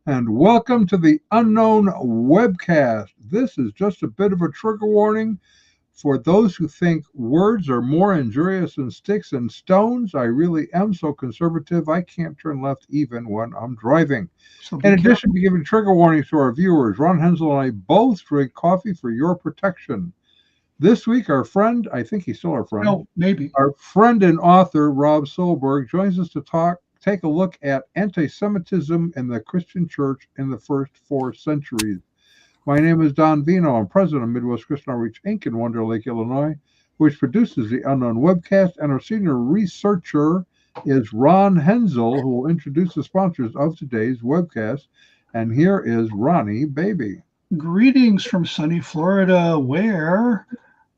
and welcome to the Unknown Webcast. This is just a bit of a trigger warning for those who think words are more injurious than sticks and stones. I really am so conservative, I can't turn left even when I'm driving. In addition to giving trigger warnings to our viewers, Ron Hensel and I both drink coffee for your protection. This week, our friend, I think he's still our friend. No, maybe. Our friend and author, Rob Solberg, joins us to take a look at anti-Semitism in the Christian church in the first 4 centuries. My name is Don Vino. I'm president of Midwest Christian Outreach, Inc. in Wonder Lake, Illinois, which produces the Unknown Webcast, and our senior researcher is Ron Hensel, who will introduce the sponsors of today's webcast. And here is Ronnie Baby. Greetings from sunny Florida, where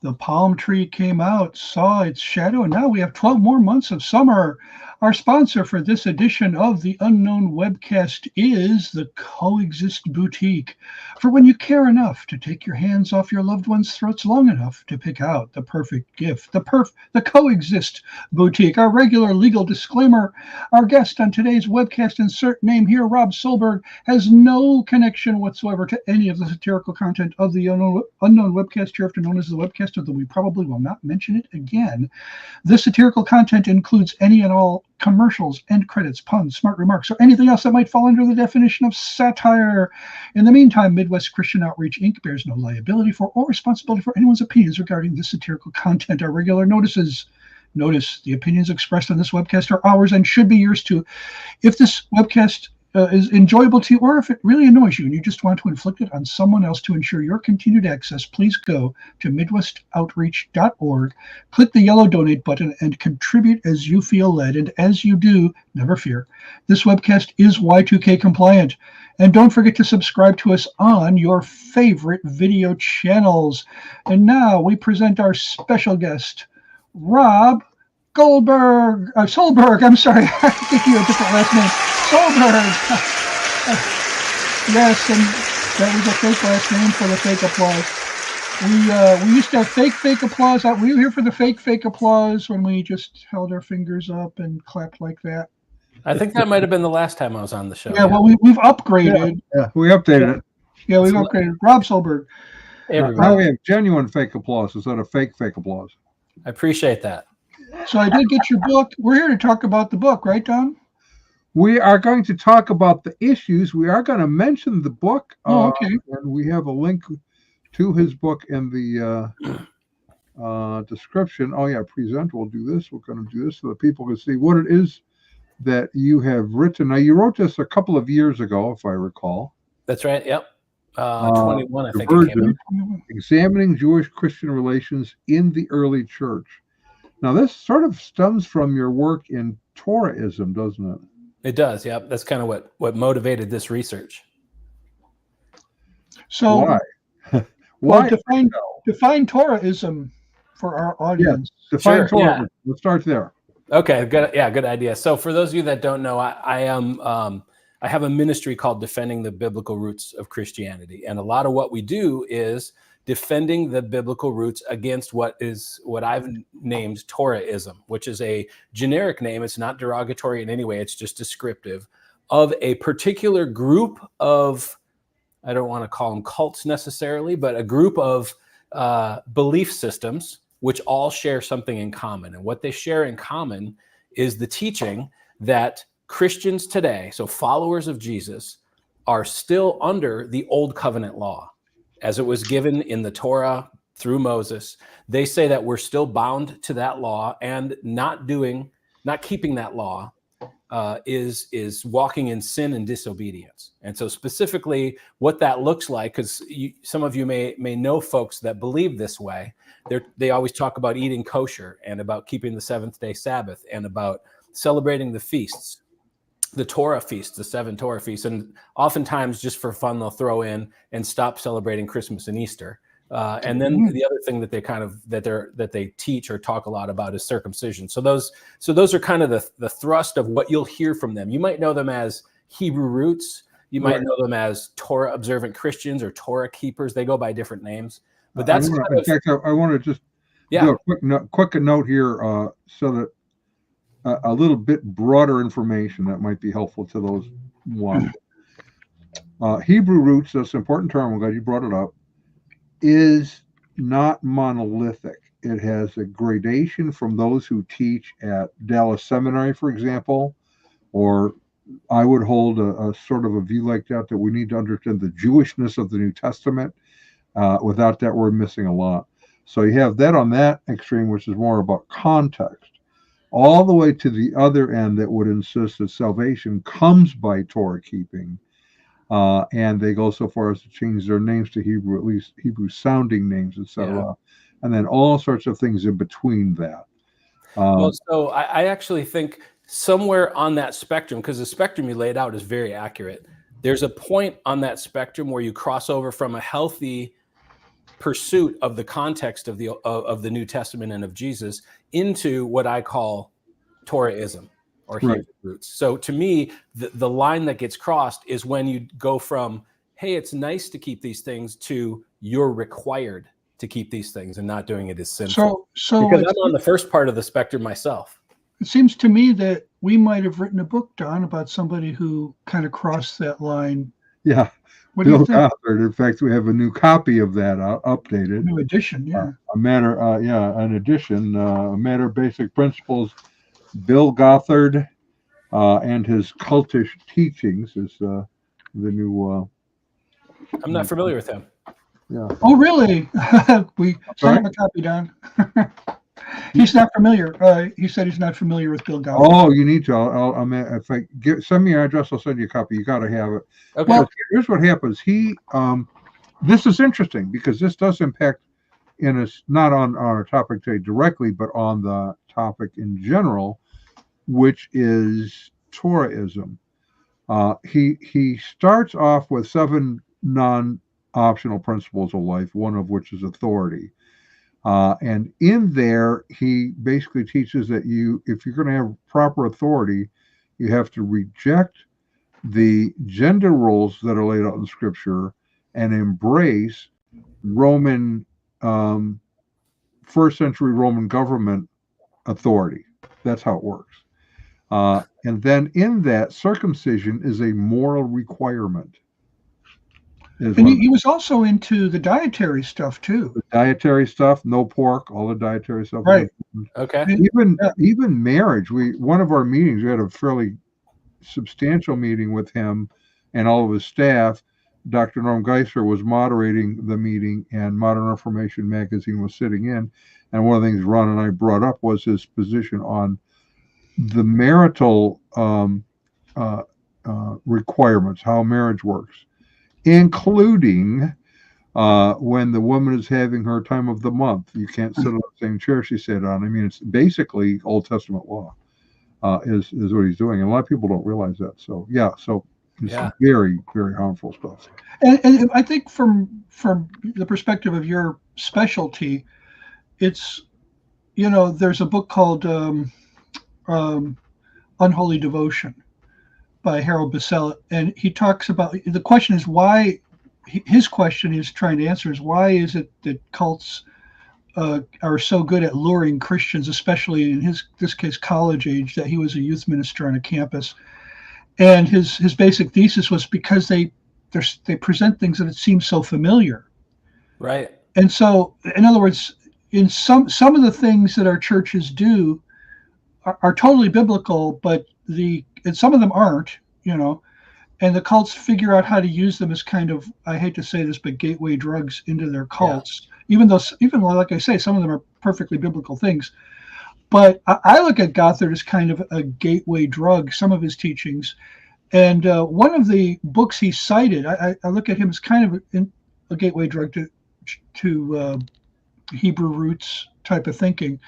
the palm tree came out, saw its shadow, and now we have 12 more months of summer. Our sponsor for this edition of the Unknown Webcast is the Coexist Boutique. For when you care enough to take your hands off your loved one's throats long enough to pick out the perfect gift, the Coexist Boutique. Our regular legal disclaimer: our guest on today's webcast, insert name here, Rob Solberg, has no connection whatsoever to any of the satirical content of the Unknown Webcast, hereafter known as the webcast, although we probably will not mention it again. This satirical content includes any and all commercials, end credits, puns, smart remarks, or anything else that might fall under the definition of satire. In the meantime, Midwest Christian Outreach, Inc. bears no liability for or responsibility for anyone's opinions regarding this satirical content. Our regular notices. Notice the opinions expressed on this webcast are ours and should be yours too. If this webcast is enjoyable to you, or if it really annoys you and you just want to inflict it on someone else to ensure your continued access, please go to midwestoutreach.org, click the yellow donate button, and contribute as you feel led. And as you do, never fear, this webcast is Y2K compliant. And don't forget to subscribe to us on your favorite video channels. And now we present our special guest, Rob Solberg. I'm sorry, I think you have a different last name. Solberg. Yes, and that was a fake last name for the fake applause. We used to have fake applause. Were you here for the fake applause when we just held our fingers up and clapped like that? I think that might have been the last time I was on the show. Yeah, well, we've upgraded. Yeah, we updated it. Yeah, we've upgraded. Rob Solberg. Now we have genuine fake applause instead of fake applause. I appreciate that. So I did get your book. We're here to talk about the book, right, Don? We are going to talk about the issues. We are going to mention the book. Okay. And we have a link to his book in the description. Oh, yeah, present. We'll do this. We're going to do this so that people can see what it is that you have written. Now, you wrote this a couple of years ago, if I recall. That's right. Yep. 21, I think. Divergence, Examining Jewish-Christian Relations in the Early Church. Now, this sort of stems from your work in Torah-ism, doesn't it? It does, yeah. That's kind of what motivated this research. So, why? Well, define Torah-ism for our audience. Yeah, define Torah. Yeah. Let's start there. Okay, good. Yeah, good idea. So, for those of you that don't know, I have a ministry called Defending the Biblical Roots of Christianity, and a lot of what we do is defending the biblical roots against what I've named Torah-ism, which is a generic name. It's not derogatory in any way. It's just descriptive of a particular group of, I don't want to call them cults necessarily, but a group of belief systems which all share something in common. And what they share in common is the teaching that Christians today, so followers of Jesus, are still under the Old Covenant law as it was given in the Torah through Moses. They say that we're still bound to that law, and not keeping that law is walking in sin and disobedience. And so specifically what that looks like, because some of you may know folks that believe this way. They always talk about eating kosher and about keeping the Saturday Sabbath and about celebrating the feasts, the Torah feasts, the 7 Torah feasts, and oftentimes just for fun they'll throw in and stop celebrating Christmas and Easter. And then the other thing that they teach or talk a lot about is circumcision. So those are kind of the thrust of what you'll hear from them. You might know them as Hebrew roots. You might know them as Torah observant Christians or Torah keepers. They go by different names. But that's I want to just do a quick note here so that a little bit broader information that might be helpful to those one. Hebrew roots, that's an important term, I'm glad you brought it up, is not monolithic. It has a gradation from those who teach at Dallas Seminary, for example, or I would hold a sort of a view like that we need to understand the Jewishness of the New Testament. Without that, we're missing a lot. So you have that on that extreme, which is more about context, all the way to the other end that would insist that salvation comes by Torah keeping. And they go so far as to change their names to Hebrew, at least Hebrew sounding names, etc. Yeah. And then all sorts of things in between that. Well, so I actually think somewhere on that spectrum, because the spectrum you laid out is very accurate, there's a point on that spectrum where you cross over from a healthy pursuit of the context of the New Testament and of Jesus into what I call Torah-ism or Hebrew roots. So to me, the line that gets crossed is when you go from, hey, it's nice to keep these things, to you're required to keep these things, and not doing it is sinful. So because I'm on the first part of the spectrum myself. It seems to me that we might have written a book, Don, about somebody who kind of crossed that line. Yeah. What do you think? Gothard. In fact, we have a new copy of that updated. New edition, yeah. An edition, A Matter of Basic Principles. Bill Gothard and his cultish teachings is the new. I'm not familiar with him. Yeah. Oh, really? We sent him a copy, Don. He's not familiar. He said he's not familiar with Bill Gothard. Oh, you need to. If I send me your address, I'll send you a copy. You got to have it. Okay. Well, here's what happens. This is interesting because this does impact not on our topic today directly, but on the topic in general, which is Torah-ism. He starts off with 7 non-optional principles of life, one of which is authority. And in there, he basically teaches that if you're going to have proper authority, you have to reject the gender roles that are laid out in Scripture and embrace Roman, first century Roman government authority. That's how it works. And then in that, circumcision is a moral requirement. And he was also into the dietary stuff too. The dietary stuff, no pork, all the dietary stuff. Right. Okay. Even marriage. One of our meetings, we had a fairly substantial meeting with him and all of his staff. Dr. Norm Geisler was moderating the meeting, and Modern Reformation magazine was sitting in. And one of the things Ron and I brought up was his position on the marital requirements, how marriage works, including when the woman is having her time of the month. You can't sit on the same chair she sat on. I mean, it's basically Old Testament law is what he's doing. And a lot of people don't realize that. So, it's very, very harmful stuff. And I think from the perspective of your specialty, it's, there's a book called Unholy Devotion by Harold Bissell, and he talks about, the question is why, his question he's trying to answer is, why is it that cults are so good at luring Christians, especially in this case college age, that he was a youth minister on a campus. And his basic thesis was because they present things that it seems so familiar. Right. And so, in other words, in some of the things that our churches do are totally biblical, but and some of them aren't, and the cults figure out how to use them as kind of, I hate to say this, but gateway drugs into their cults. Yeah. Even though, like I say, some of them are perfectly biblical things. But I look at Gothard as kind of a gateway drug, some of his teachings. And one of the books he cited, I look at him as kind of a gateway drug to Hebrew roots type of thinking.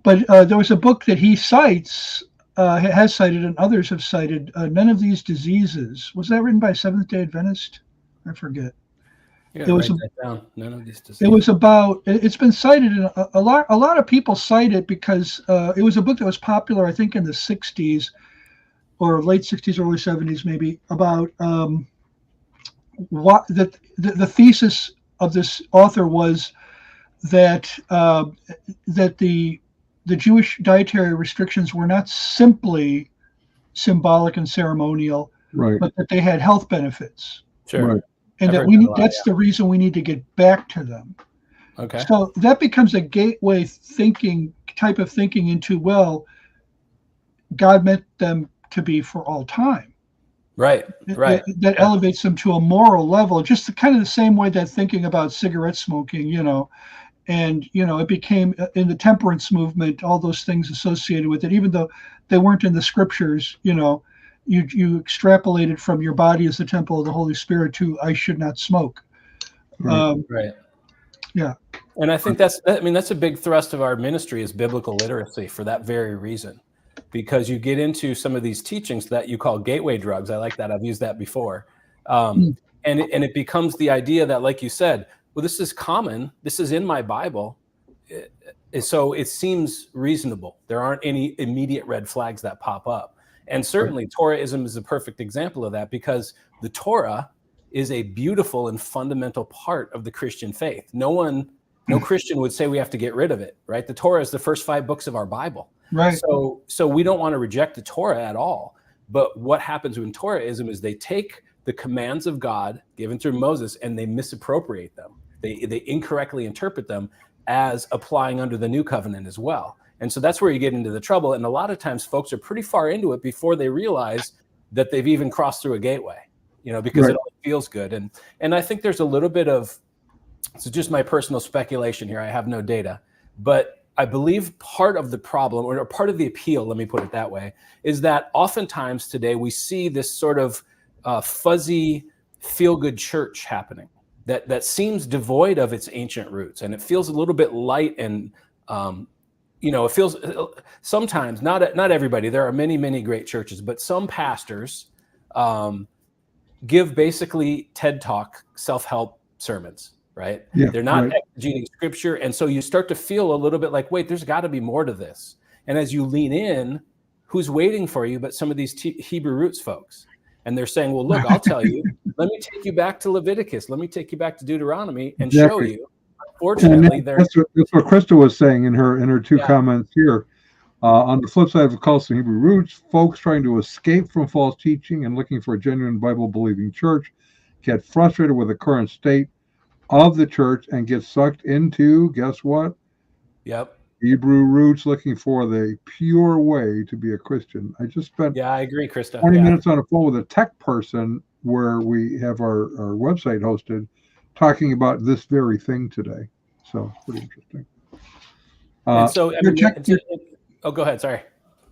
But there was a book that he cites, has cited, and others have cited, None of These Diseases. Was that written by Seventh-day Adventist? I forget. Yeah, write that down. None of These Diseases. It was about, it's been cited, and a lot of people cite it because it was a book that was popular, I think, in the 60s or late 60s, early 70s maybe, about what the thesis of this author was that the Jewish dietary restrictions were not simply symbolic and ceremonial, right, but that they had health benefits. Sure. Right. and I've that heard we that a need, lot, that's the reason we need to get back to them. Okay. So that becomes a gateway type of thinking into, well, God meant them to be for all time. Right. Right. That elevates them to a moral level, just kind of the same way that thinking about cigarette smoking, and it became in the temperance movement, all those things associated with it, even though they weren't in the scriptures. You extrapolated from your body as the temple of the Holy Spirit to I should not smoke. Right. Right. Yeah. And I think that's a big thrust of our ministry is biblical literacy for that very reason, because you get into some of these teachings that you call gateway drugs. I like that. I've used that before. And it becomes the idea that, like you said, well, this is common. This is in my Bible. So it seems reasonable. There aren't any immediate red flags that pop up. And certainly Torah-ism is a perfect example of that, because the Torah is a beautiful and fundamental part of the Christian faith. No Christian would say we have to get rid of it, right? The Torah is the first 5 books of our Bible. Right. So we don't want to reject the Torah at all. But what happens in Torah-ism is they take the commands of God given through Moses and they misappropriate them. They incorrectly interpret them as applying under the new covenant as well. And so that's where you get into the trouble. And a lot of times folks are pretty far into it before they realize that they've even crossed through a gateway, because it all feels good. And I think there's a little bit of, so just my personal speculation here, I have no data, but I believe part of the problem, or part of the appeal, let me put it that way, is that oftentimes today we see this sort of fuzzy, feel-good church happening that seems devoid of its ancient roots, and it feels a little bit light and it feels sometimes, not everybody. There are many, many great churches, but some pastors give basically TED Talk self-help sermons. Right? Yeah, they're not exegeting scripture. And so you start to feel a little bit like, wait, there's got to be more to this. And as you lean in, who's waiting for you but some of these Hebrew roots folks? And they're saying, well, look, I'll tell you, let me take you back to Leviticus. Let me take you back to Deuteronomy and show you. Unfortunately, that's what Krista was saying in her 2 comments here. On the flip side of the Cults and Hebrew roots, folks trying to escape from false teaching and looking for a genuine Bible-believing church get frustrated with the current state of the church and get sucked into, guess what? Yep. Hebrew roots, looking for the pure way to be a Christian. I just spent I agree, Krista. 20 minutes on a phone with a tech person where we have our website hosted, talking about this very thing today. So pretty interesting. And so, go ahead. Sorry.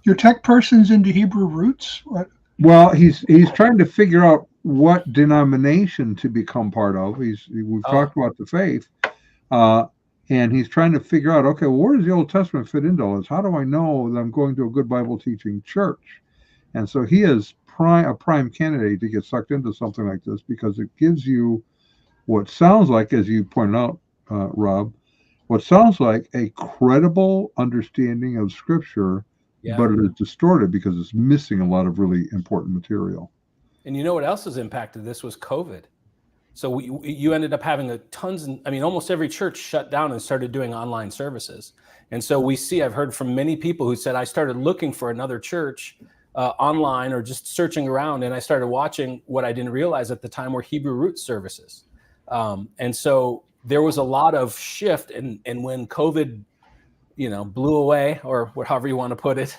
Your tech person's into Hebrew roots? What? Well, he's trying to figure out what denomination to become part of. We've talked about the faith, and he's trying to figure out, okay, well, where does the Old Testament fit into all this? How do I know that I'm going to a good Bible teaching church? And so he is a prime candidate to get sucked into something like this, because it gives you what sounds like, as you pointed out, Rob, what sounds like a credible understanding of Scripture, but it is distorted because it's missing a lot of really important material. And you know what else has impacted this was COVID. So you ended up having almost every church shut down and started doing online services. And so I've heard from many people who said, I started looking for another church online or just searching around, and I started watching what I didn't realize at the time were Hebrew roots services. And so there was a lot of shift, and when COVID, blew away, or however you want to put it,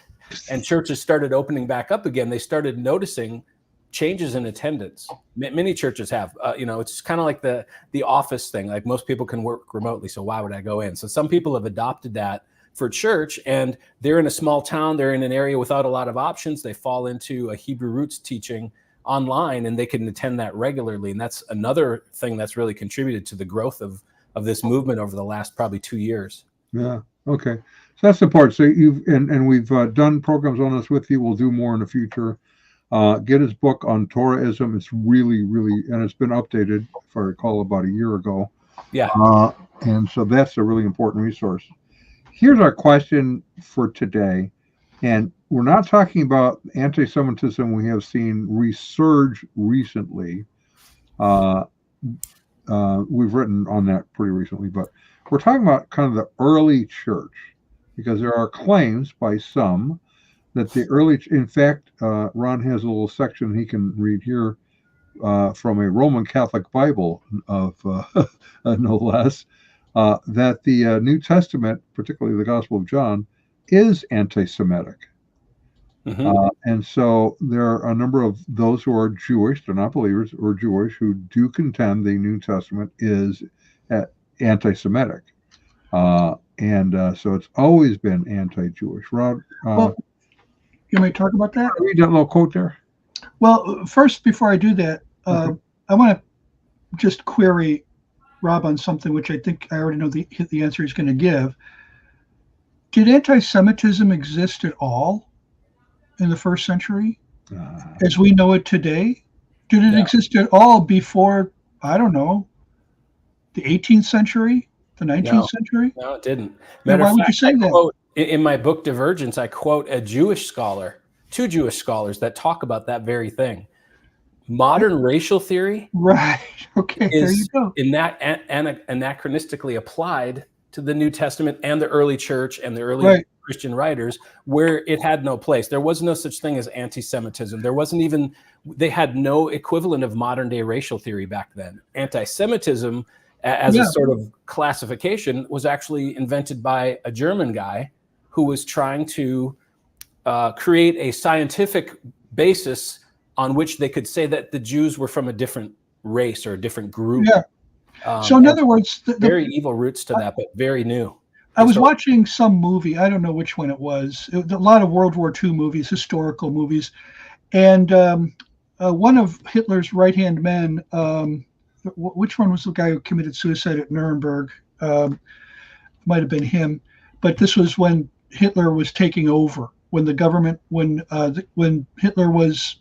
and churches started opening back up again, they started noticing changes in attendance. Many churches have, it's kind of like the office thing. Like, most people can work remotely, so why would I go in? So some people have adopted that for church, and they're in a small town, they're in an area without a lot of options. They fall into a Hebrew roots teaching online, and they can attend that regularly. And that's another thing that's really contributed to the growth of this movement over the last probably 2 years. Yeah. Okay. So that's the part. So we've done programs on this with you. We'll do more in the future. Get his book on Torah-ism. It's really, really, and it's been updated, if I recall, about a year ago. Yeah. And so that's a really important resource. Here's our question for today. And we're not talking about anti-Semitism we have seen resurge recently. We've written on that pretty recently, but we're talking about kind of the early church, because there are claims by some that the early, in fact, Ron has a little section he can read here from a Roman Catholic Bible of no less, that the New Testament, particularly the Gospel of John, is anti-Semitic. And so there are a number of those who are Jewish, they're not believers, or Jewish, who do contend the New Testament is anti-Semitic. So it's always been anti-Jewish. Rod, Well, you may talk about that? read that little quote there. Well, first, before I do that, I want to just query Rob on something which I think I already know the answer he's going to give. Did anti-Semitism exist at all in the first century as we know it today? Did it exist at all before, I don't know, the 18th century, the 19th century? No, it didn't. Why would you say that? Quote, in my book, Divergence, I quote a Jewish scholar, two Jewish scholars that talk about that very thing. Modern racial theory, right? Okay, there you go. In that anachronistically applied to the New Testament and the early church and the early Christian writers, where it had no place. There was no such thing as anti-Semitism. There wasn't even, they had no equivalent of modern day racial theory back then. Anti-Semitism as a sort of classification was actually invented by a German guy who was trying to create a scientific basis on which they could say that the Jews were from a different race or a different group. Yeah. So in other words, very evil roots to that, but very new. I was watching some movie. I don't know which one it was. A lot of World War II movies, historical movies. And one of Hitler's right-hand men, which one was the guy who committed suicide at Nuremberg? Might have been him. But this was when Hitler was taking over. When the government, when Hitler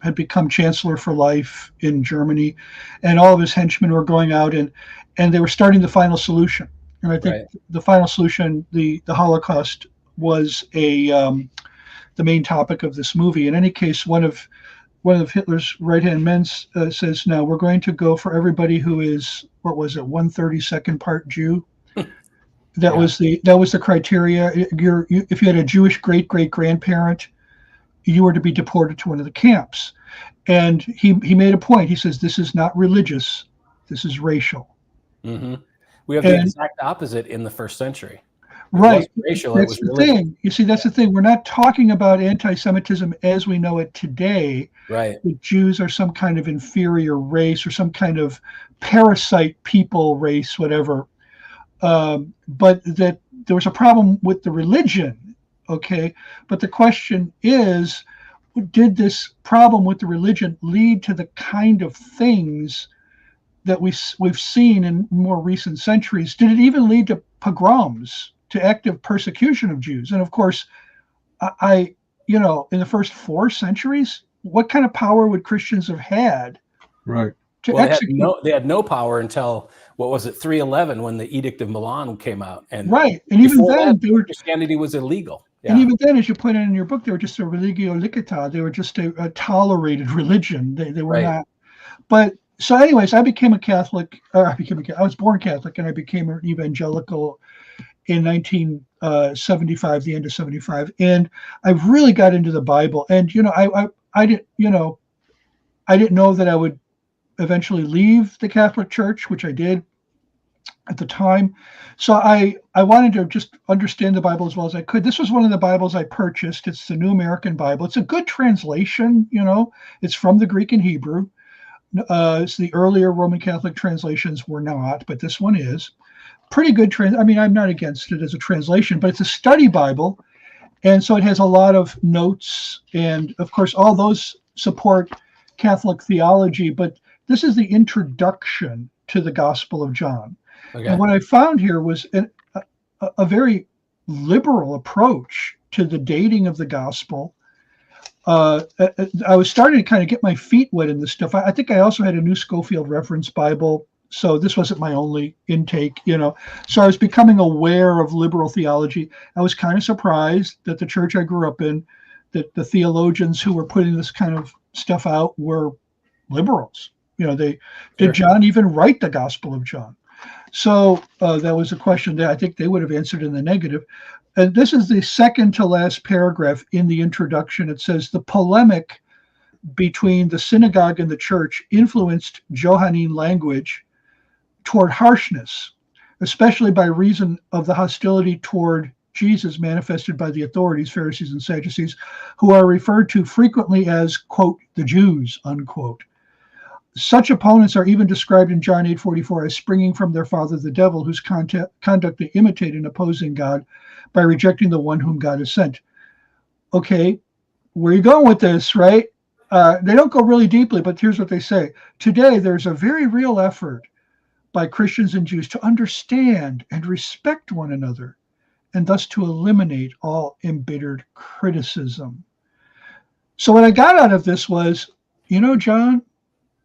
had become chancellor for life in Germany, and all of his henchmen were going out and they were starting the final solution. And I think the final solution, the Holocaust, was the main topic of this movie. In any case, one of Hitler's right-hand men says, "Now we're going to go for everybody who is, what was it, 1/32 part Jew." That was the criteria. If you had a Jewish great-great-grandparent, you were to be deported to one of the camps. And he made a point. He says, this is not religious. This is racial. We have the exact opposite in the first century. Right. Racial, that's the thing. You see, that's the thing. We're not talking about anti-Semitism as we know it today. Right. The Jews are some kind of inferior race or some kind of parasite people race, whatever. But that there was a problem with the religion, okay? But the question is, did this problem with the religion lead to the kind of things that we've seen in more recent centuries? Did it even lead to pogroms, to active persecution of Jews? And of course, in the first 4 centuries, what kind of power would Christians have had? Right. They had no power until, what was it, 311, when the Edict of Milan came out. And even then, Christianity was illegal. Yeah. And even then, as you point out in your book, they were just a religio licita. They were just a tolerated religion. They were not. But so, anyways, I became a Catholic. I was born Catholic, and I became an evangelical in 1975, the end of 75. And I really got into the Bible. And I didn't know that I would eventually leave the Catholic Church, which I did at the time. So I wanted to just understand the Bible as well as I could. This was one of the Bibles I purchased. It's the New American Bible. It's a good translation, It's from the Greek and Hebrew. It's the earlier Roman Catholic translations were not, but this one is. Pretty good. I'm not against it as a translation, but it's a study Bible. And so it has a lot of notes. And of course, all those support Catholic theology, but this is the introduction to the Gospel of John. Okay. And what I found here was a very liberal approach to the dating of the Gospel. I was starting to kind of get my feet wet in this stuff. I think I also had a New Schofield Reference Bible, so this wasn't my only intake, So I was becoming aware of liberal theology. I was kind of surprised that the church I grew up in, that the theologians who were putting this kind of stuff out were liberals. Did John even write the Gospel of John? So that was a question that I think they would have answered in the negative. And this is the second to last paragraph in the introduction. It says, the polemic between the synagogue and the church influenced Johannine language toward harshness, especially by reason of the hostility toward Jesus manifested by the authorities, Pharisees and Sadducees, who are referred to frequently as, quote, the Jews, unquote. Such opponents are even described in John 8:44 as springing from their father, the devil, whose conduct they imitate in opposing God by rejecting the one whom God has sent. Okay, where are you going with this, right? They don't go really deeply, but here's what they say. Today, there's a very real effort by Christians and Jews to understand and respect one another, and thus to eliminate all embittered criticism. So what I got out of this was, John,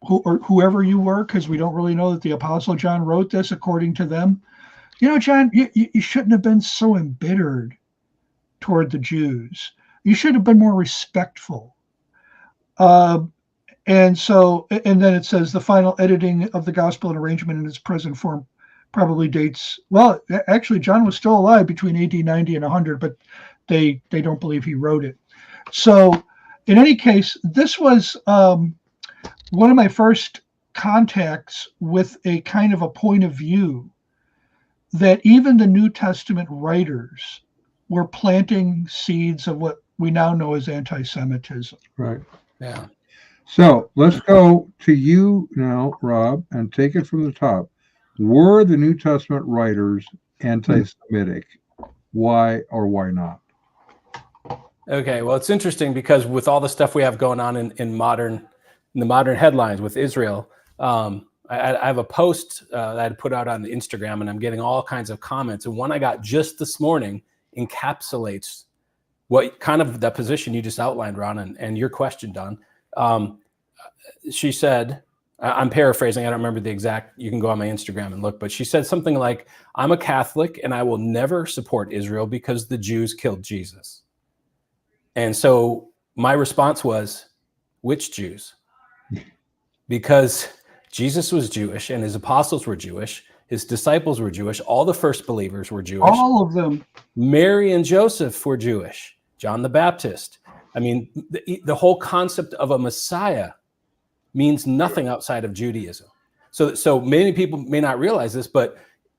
or whoever you were, because we don't really know that the Apostle John wrote this according to them. John, you shouldn't have been so embittered toward the Jews. You should have been more respectful. And then it says the final editing of the gospel and arrangement in its present form probably dates, well, actually, John was still alive between AD 90 and 100, but they don't believe he wrote it. So in any case, this was one of my first contacts with a kind of a point of view that even the New Testament writers were planting seeds of what we now know as anti-Semitism. Right. Yeah. So let's go to you now, Rob, and take it from the top. Were the New Testament writers anti-Semitic? Why or why not? Okay, well, it's interesting because with all the stuff we have going on in the modern headlines with Israel, I have a post that I put out on Instagram, and I'm getting all kinds of comments. And one I got just this morning encapsulates what kind of the position you just outlined, Ron, and your question, Don. She said, I'm paraphrasing, I don't remember the exact, you can go on my Instagram and look, but she said something like, I'm a Catholic and I will never support Israel because the Jews killed Jesus. And so my response was, which Jews? Because Jesus was Jewish and his apostles were Jewish, his disciples were Jewish, all the first believers were Jewish. All of them. Mary and Joseph were Jewish, John the Baptist. I mean, the whole concept of a Messiah means nothing outside of Judaism. So many people may not realize this, but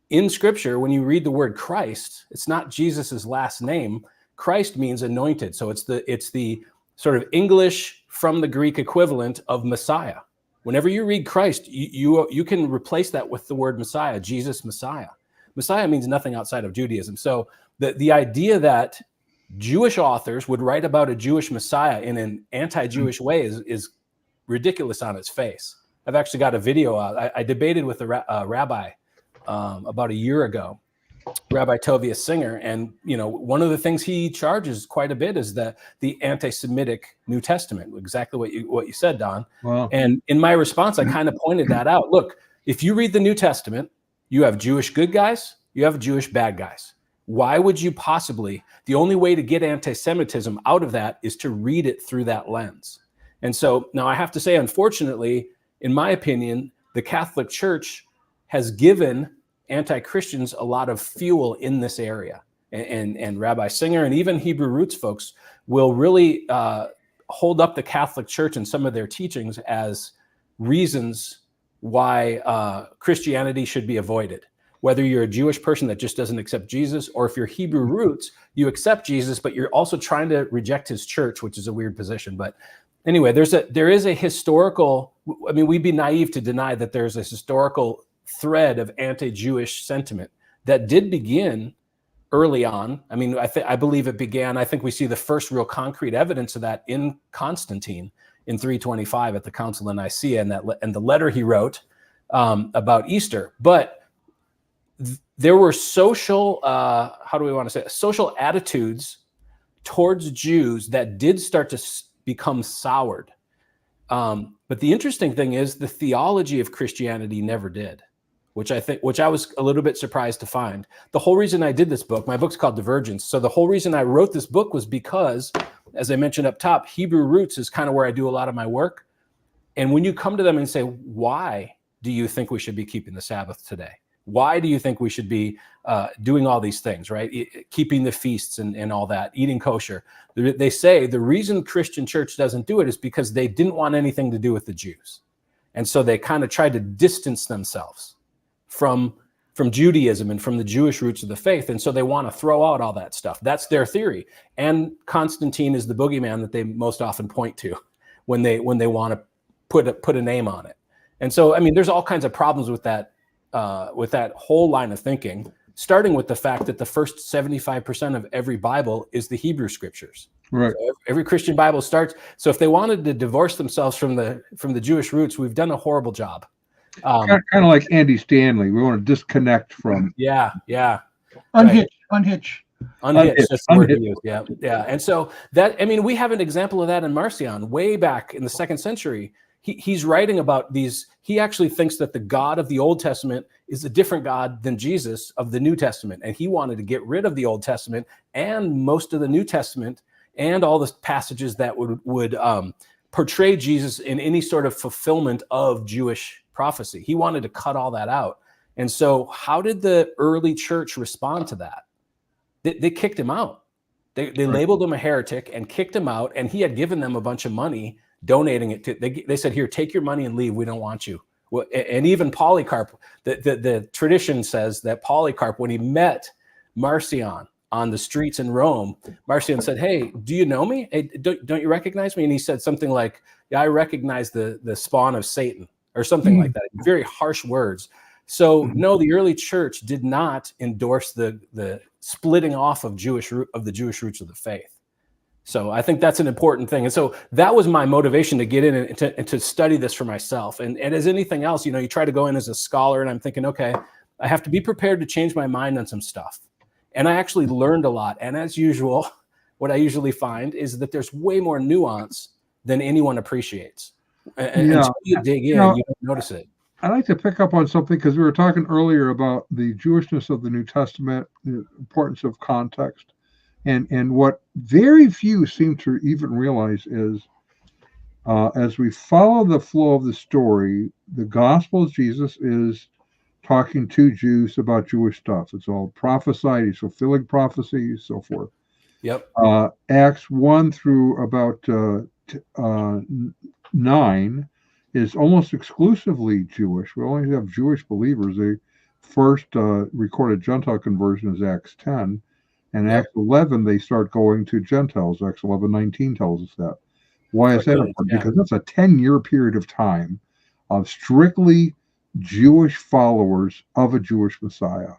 in Scripture, when you read the word Christ, it's not Jesus's last name. Christ means anointed. So it's the sort of English from the Greek equivalent of Messiah. Whenever you read Christ, you can replace that with the word Messiah, Jesus Messiah. Messiah means nothing outside of Judaism. So the idea that Jewish authors would write about a Jewish Messiah in an anti-Jewish way is ridiculous on its face. I've actually got a video out. I debated with a rabbi about a year ago, Rabbi Tovia Singer, and one of the things he charges quite a bit is the anti-Semitic New Testament. Exactly what you said, Don. Wow. And in my response, I kind of pointed that out. Look, if you read the New Testament, you have Jewish good guys, you have Jewish bad guys. Why would you possibly? The only way to get anti-Semitism out of that is to read it through that lens. And so now I have to say, unfortunately, in my opinion, the Catholic Church has given anti-Christians a lot of fuel in this area. And Rabbi Singer and even Hebrew Roots folks will really hold up the Catholic Church and some of their teachings as reasons why Christianity should be avoided. Whether you're a Jewish person that just doesn't accept Jesus, or if you're Hebrew roots, you accept Jesus, but you're also trying to reject his church, which is a weird position. But anyway, there is a historical, I mean, we'd be naive to deny that there's a historical thread of anti-Jewish sentiment that did begin early on. I mean, I believe it began, I think we see the first real concrete evidence of that in Constantine in 325 at the Council of Nicaea and the letter he wrote about Easter. But there were social, social attitudes towards Jews that did start to become soured. But the interesting thing is the theology of Christianity never did, which I was a little bit surprised to find. The whole reason I did this book, my book's called Divergence. So the whole reason I wrote this book was because, as I mentioned up top, Hebrew Roots is kind of where I do a lot of my work. And when you come to them and say, why do you think we should be keeping the Sabbath today? Why do you think we should be doing all these things, right? Keeping the feasts and all that, eating kosher. They say the reason Christian church doesn't do it is because they didn't want anything to do with the Jews. And so they kind of tried to distance themselves from Judaism and from the Jewish roots of the faith. And so they want to throw out all that stuff. That's their theory. And Constantine is the boogeyman that they most often point to when they want to put a name on it. And so, I mean, there's all kinds of problems with that whole line of thinking, starting with the fact that the first 75% of every Bible is the Hebrew scriptures. Right. So every Christian Bible starts. So if they wanted to divorce themselves from the Jewish roots, we've done a horrible job. Kind of like Andy Stanley. We want to disconnect from. Yeah. Unhitch. Unhitched. That's the word he used. Yeah. And so that, I mean, we have an example of that in Marcion way back in the 2nd century. He's writing about these. He actually thinks that the God of the Old Testament is a different God than Jesus of the New Testament. And he wanted to get rid of the Old Testament and most of the New Testament and all the passages that would portray Jesus in any sort of fulfillment of Jewish prophecy. He wanted to cut all that out. And so how did the early church respond to that? They kicked him out. They labeled him a heretic and kicked him out. And he had given them a bunch of money, donating it to, they said, here, take your money and leave. We don't want you. Well, and even Polycarp, the tradition says that Polycarp, when he met Marcion on the streets in Rome, Marcion said, hey, do you know me? Hey, don't you recognize me? And he said something like, yeah, I recognize the spawn of Satan, or something like that. Very harsh words. So no, the early church did not endorse the splitting off of the Jewish roots of the faith. So I think that's an important thing. And so that was my motivation to get in and to study this for myself. And as anything else, you try to go in as a scholar, and I'm thinking, okay, I have to be prepared to change my mind on some stuff. And I actually learned a lot. And as usual, what I usually find is that there's way more nuance than anyone appreciates. And until you dig in, you don't notice it. I'd like to pick up on something, because we were talking earlier about the Jewishness of the New Testament, the importance of context. And what very few seem to even realize is, as we follow the flow of the story, the Gospel of Jesus is talking to Jews about Jewish stuff. It's all prophesied. He's fulfilling prophecies, so forth. Yep. Acts 1 through about 9 is almost exclusively Jewish. We only have Jewish believers. The first recorded Gentile conversion is Acts 10. And Acts 11, they start going to Gentiles. Acts 11:19 tells us that. Why is that important? Because that's a 10-year period of time of strictly Jewish followers of a Jewish Messiah.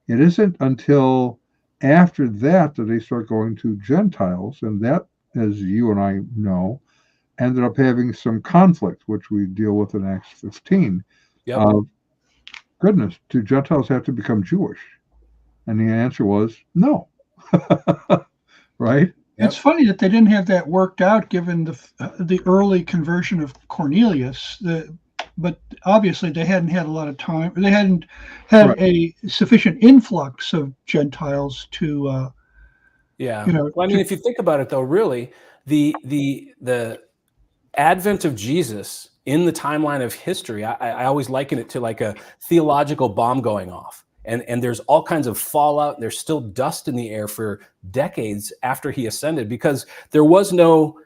It isn't until after that they start going to Gentiles, and that, as you and I know, ended up having some conflict, which we deal with in Acts 15. Yep. Goodness, do Gentiles have to become Jewish? And the answer was no. Right? It's funny that they didn't have that worked out, given the early conversion of Cornelius. But obviously they hadn't had a lot of time. They hadn't had a sufficient influx of Gentiles to. Well, I mean, if you think about it, though, really, the advent of Jesus in the timeline of history, I always liken it to like a theological bomb going off. And there's all kinds of fallout. There's still dust in the air for decades after he ascended, because there was no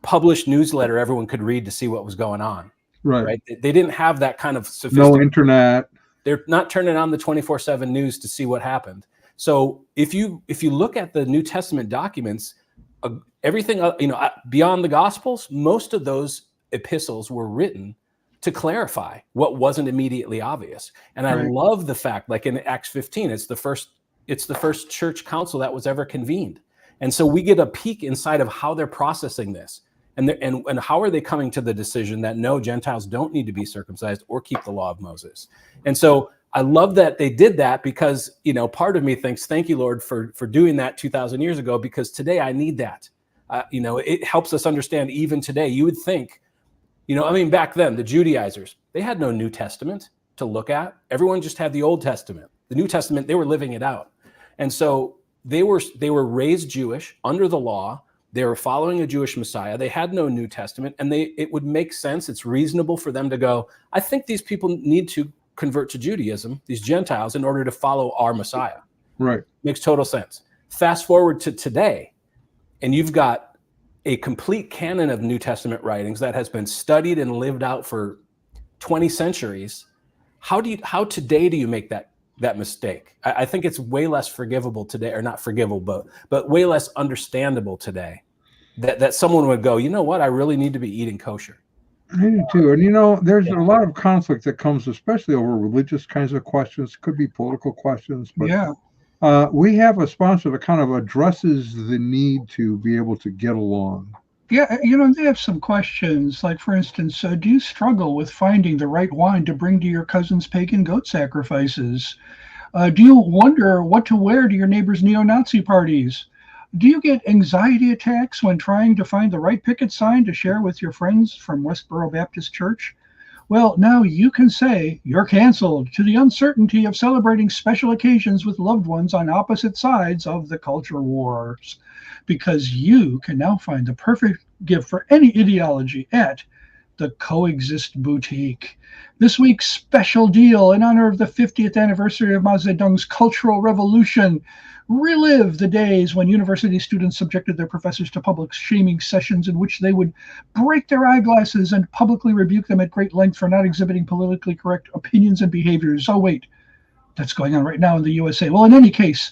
published newsletter everyone could read to see what was going on. Right? They didn't have that kind of sophisticated. No internet. They're not turning on the 24/7 news to see what happened. So if you look at the New Testament documents, everything beyond the Gospels, most of those epistles were written to clarify what wasn't immediately obvious. And I love the fact, like in Acts 15, it's the first church council that was ever convened. And so we get a peek inside of how they're processing this, and how are they coming to the decision that no, Gentiles don't need to be circumcised or keep the law of Moses. And so I love that they did that, because, part of me thinks, thank you, Lord, for doing that 2,000 years ago, because today I need that. It helps us understand even today. You would think, back then, the Judaizers, they had no New Testament to look at. Everyone just had the Old Testament. The New Testament, they were living it out. And so they were raised Jewish under the law. They were following a Jewish Messiah. They had no New Testament, and it would make sense. It's reasonable for them to go, I think these people need to convert to Judaism, these Gentiles, in order to follow our Messiah. Right. Makes total sense. Fast forward to today, and you've got a complete canon of New Testament writings that has been studied and lived out for 20 centuries. How today do you make that mistake? I think it's way less forgivable today, or not forgivable, but way less understandable today, that someone would go, you know what, I really need to be eating kosher. I do too. And there's a lot of conflict that comes, especially over religious kinds of questions. Could be political questions, but Yeah. We have a sponsor that kind of addresses the need to be able to get along. Yeah, they have some questions. Like, for instance, do you struggle with finding the right wine to bring to your cousin's pagan goat sacrifices? Do you wonder what to wear to your neighbor's neo-Nazi parties? Do you get anxiety attacks when trying to find the right picket sign to share with your friends from Westboro Baptist Church? Well, now you can say you're canceled to the uncertainty of celebrating special occasions with loved ones on opposite sides of the culture wars, because you can now find the perfect gift for any ideology at the Coexist Boutique. This week's special deal in honor of the 50th anniversary of Mao Zedong's Cultural Revolution. Relive the days when university students subjected their professors to public shaming sessions in which they would break their eyeglasses and publicly rebuke them at great length for not exhibiting politically correct opinions and behaviors. Oh, wait, that's going on right now in the USA. Well, in any case,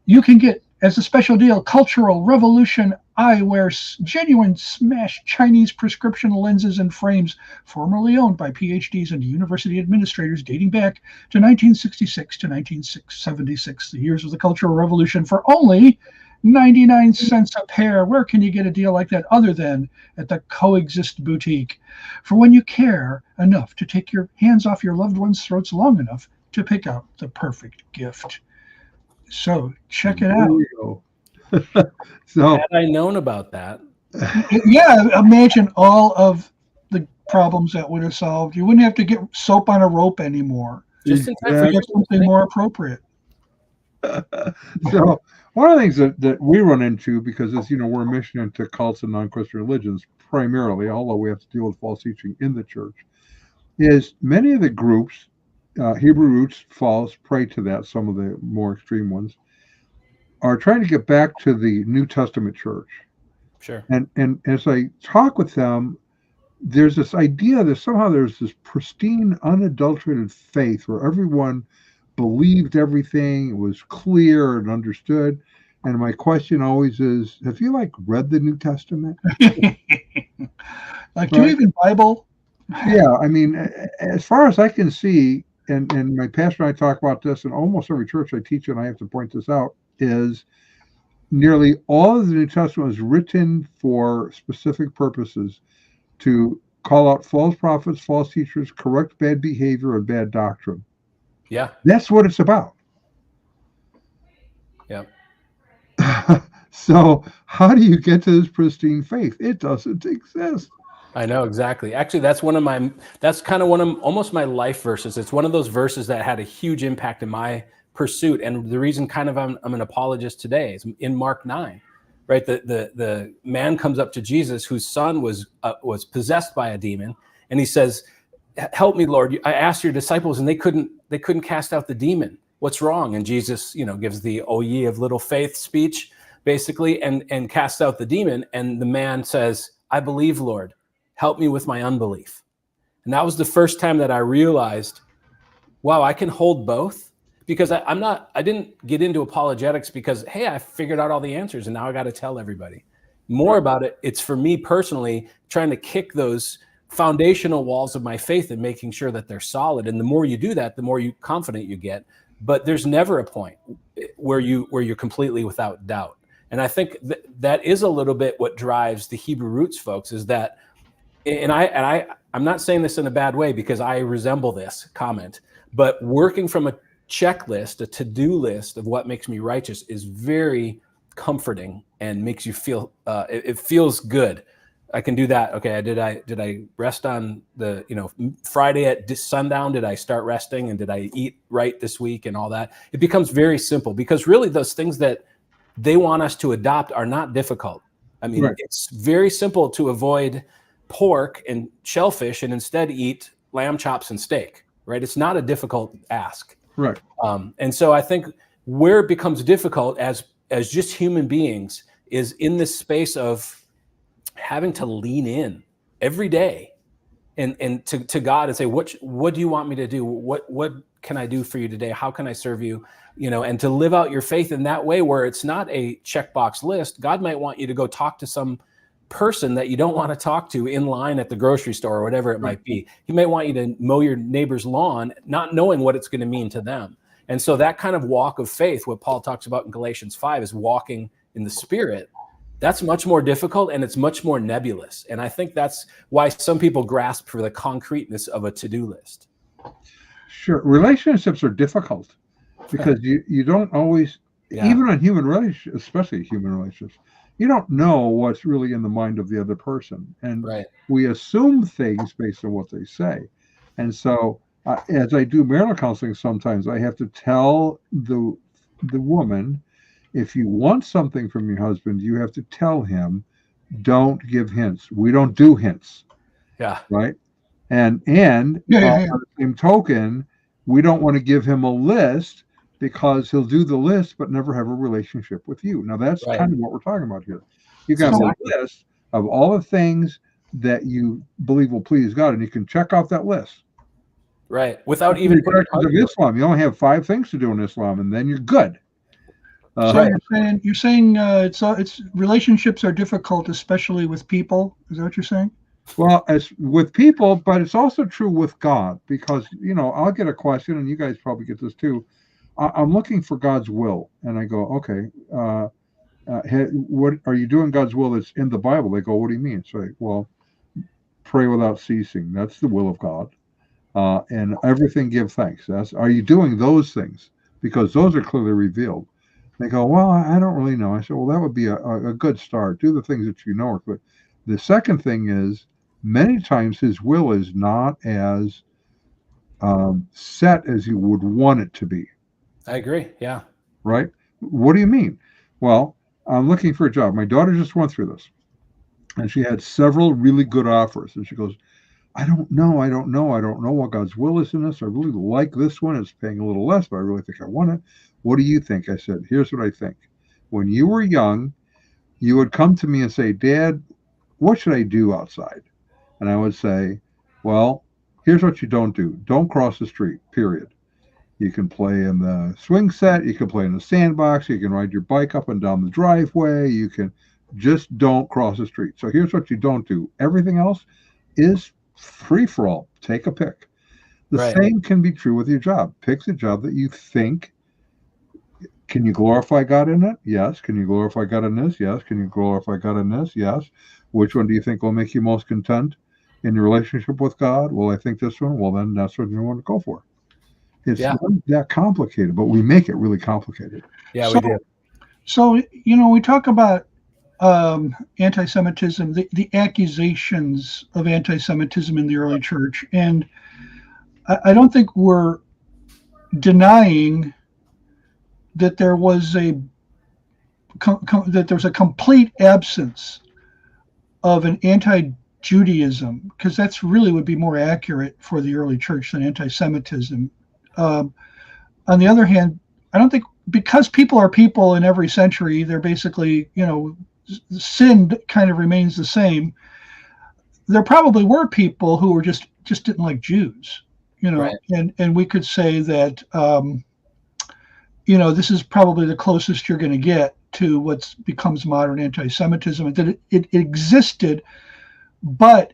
you can get, as a special deal, Cultural Revolution eyewear, genuine smashed Chinese prescription lenses and frames, formerly owned by PhDs and university administrators dating back to 1966 to 1976, the years of the Cultural Revolution, for only 99 cents a pair. Where can you get a deal like that other than at the Coexist Boutique? For when you care enough to take your hands off your loved ones' throats long enough to pick out the perfect gift. So check it out. So had I known about that, yeah, imagine all of the problems that would have solved. You wouldn't have to get soap on a rope anymore. just in time for Get something more appropriate. So one of the things that we run into, because as we're a mission into cults and non-Christian religions primarily, although we have to deal with false teaching in the church, is many of the groups, Hebrew roots, false, pray to that, some of the more extreme ones, are trying to get back to the New Testament church. Sure. And as I talk with them, there's this idea that somehow there's this pristine, unadulterated faith where everyone believed everything, was clear and understood. And my question always is, have you read the New Testament? Do you even Bible? Yeah, as far as I can see, and my pastor and I talk about this in almost every church I teach, and I have to point this out, is nearly all of the New Testament is written for specific purposes, to call out false prophets, false teachers, correct bad behavior and bad doctrine. Yeah. That's what it's about. Yeah. So how do you get to this pristine faith? It doesn't exist. I know, exactly. Actually, that's kind of one of almost my life verses. It's one of those verses that had a huge impact in my pursuit. And the reason kind of I'm an apologist today is in Mark 9, right? The man comes up to Jesus whose son was possessed by a demon. And he says, help me, Lord. I asked your disciples and they couldn't cast out the demon. What's wrong? And Jesus, gives the "O ye of little faith" speech, basically, and casts out the demon. And the man says, I believe, Lord, help me with my unbelief. And that was the first time that I realized, wow, I can hold both. Because I didn't get into apologetics because, hey, I figured out all the answers and now I got to tell everybody. More about it, it's for me personally trying to kick those foundational walls of my faith and making sure that they're solid. And the more you do that, the more confident you get. But there's never a point where you're completely without doubt. And I think that is a little bit what drives the Hebrew roots folks, is that, and I'm not saying this in a bad way because I resemble this comment, but working from a checklist, a to-do list of what makes me righteous is very comforting and makes you feel it feels good. I can do that. Okay, did I rest on the Friday at sundown? Did I start resting, and did I eat right this week and all that? It becomes very simple because really those things that they want us to adopt are not difficult. Right. It's very simple to avoid pork and shellfish and instead eat lamb chops and steak. right? It's not a difficult ask. Right. And so I think where it becomes difficult as just human beings is in this space of having to lean in every day and to God and say, what do you want me to do? What can I do for you today? How can I serve you? And to live out your faith in that way where it's not a checkbox list. God might want you to go talk to some person that you don't want to talk to in line at the grocery store or whatever it might be. He might want you to mow your neighbor's lawn, not knowing what it's going to mean to them. And so that kind of walk of faith, what Paul talks about in Galatians 5, is walking in the Spirit. That's much more difficult and it's much more nebulous. And I think that's why some people grasp for the concreteness of a to-do list. Sure. Relationships are difficult because you don't always, even on human relationships, especially human relationships, you don't know what's really in the mind of the other person. And we assume things based on what they say. And so as I do marital counseling, sometimes I have to tell the woman, if you want something from your husband, you have to tell him, don't give hints. We don't do hints. Yeah. Right. And on the same token, we don't want to give him a list because he'll do the list but never have a relationship with you. Now that's kind of what we're talking about here. You got a list of all the things that you believe will please God, and you can check off that list. Right. Without even putting of Islam. You only have 5 things to do in Islam, and then you're good. So you're saying it's relationships are difficult, especially with people. Is that what you're saying? Well, as with people, but it's also true with God, because I'll get a question, and you guys probably get this too. I'm looking for God's will, and I go, okay, what are you doing God's will that's in the Bible? They go, what do you mean? So, well, pray without ceasing. That's the will of God, and everything give thanks. Are you doing those things? Because those are clearly revealed. They go, well, I don't really know. I said, well, that would be a good start. Do the things that you know are good. The second thing is, many times his will is not as set as you would want it to be. I agree. Yeah. Right? What do you mean? Well, I'm looking for a job. My daughter just went through this, and she had several really good offers. And she goes, I don't know what God's will is in this. I really like this one. It's paying a little less, but I really think I want it. What do you think? I said, here's what I think. When you were young, you would come to me and say, Dad, what should I do outside? And I would say, well, here's what you don't do. Don't cross the street, period. You can play in the swing set. You can play in the sandbox. You can ride your bike up and down the driveway. You can just don't cross the street. So here's what you don't do. Everything else is free for all. Take a pick. The same can be true with your job. Pick the job that you think. Can you glorify God in it? Yes. Can you glorify God in this? Yes. Can you glorify God in this? Yes. Which one do you think will make you most content in your relationship with God? Well, I think this one. Well, then that's what you want to go for. It's not that complicated, but we make it really complicated. Yeah, we do. So, we talk about anti-Semitism, the accusations of anti-Semitism in the early church. And I don't think we're denying that there was a complete absence of an anti-Judaism, because that's really would be more accurate for the early church than anti-Semitism. On the other hand, I don't think, because people are people in every century, they're basically, sin kind of remains the same. There probably were people who were just didn't like Jews, and we could say that, this is probably the closest you're going to get to what becomes modern anti-Semitism, and that it existed, but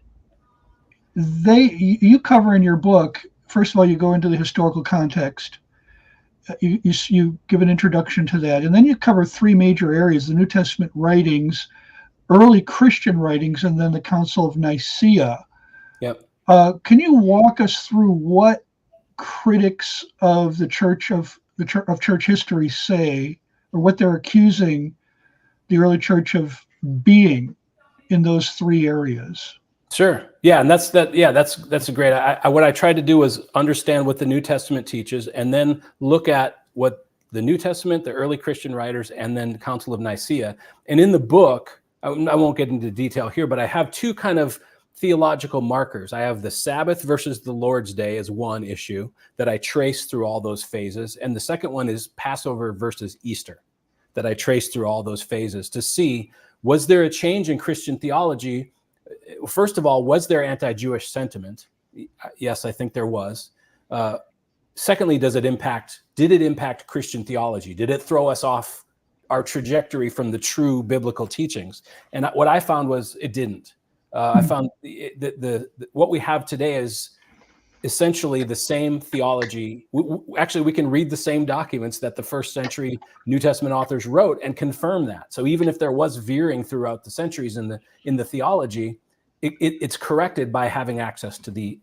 you cover in your book, first of all, you go into the historical context, you give an introduction to that, and then you cover 3 major areas: the New Testament writings, early Christian writings, and then the Council of Nicaea. Yep. Can you walk us through what critics of the church of church history say, or what they're accusing the early church of being in those 3 areas? Sure. Yeah, and that's a great. What I tried to do was understand what the New Testament teaches, and then look at what the New Testament, the early Christian writers, and then the Council of Nicaea. And in the book, I won't get into detail here, but I have 2 kind of theological markers. I have the Sabbath versus the Lord's Day as one issue that I trace through all those phases. And the second one is Passover versus Easter, that I trace through all those phases to see, was there a change in Christian theology? First of all, was there anti-Jewish sentiment? Yes, I think there was. Secondly, did it impact Christian theology? Did it throw us off our trajectory from the true biblical teachings? And what I found was it didn't. I found what we have today is essentially the same theology. Actually, we can read the same documents that the first century New Testament authors wrote and confirm that. So even if there was veering throughout the centuries in the theology, it's corrected by having access to the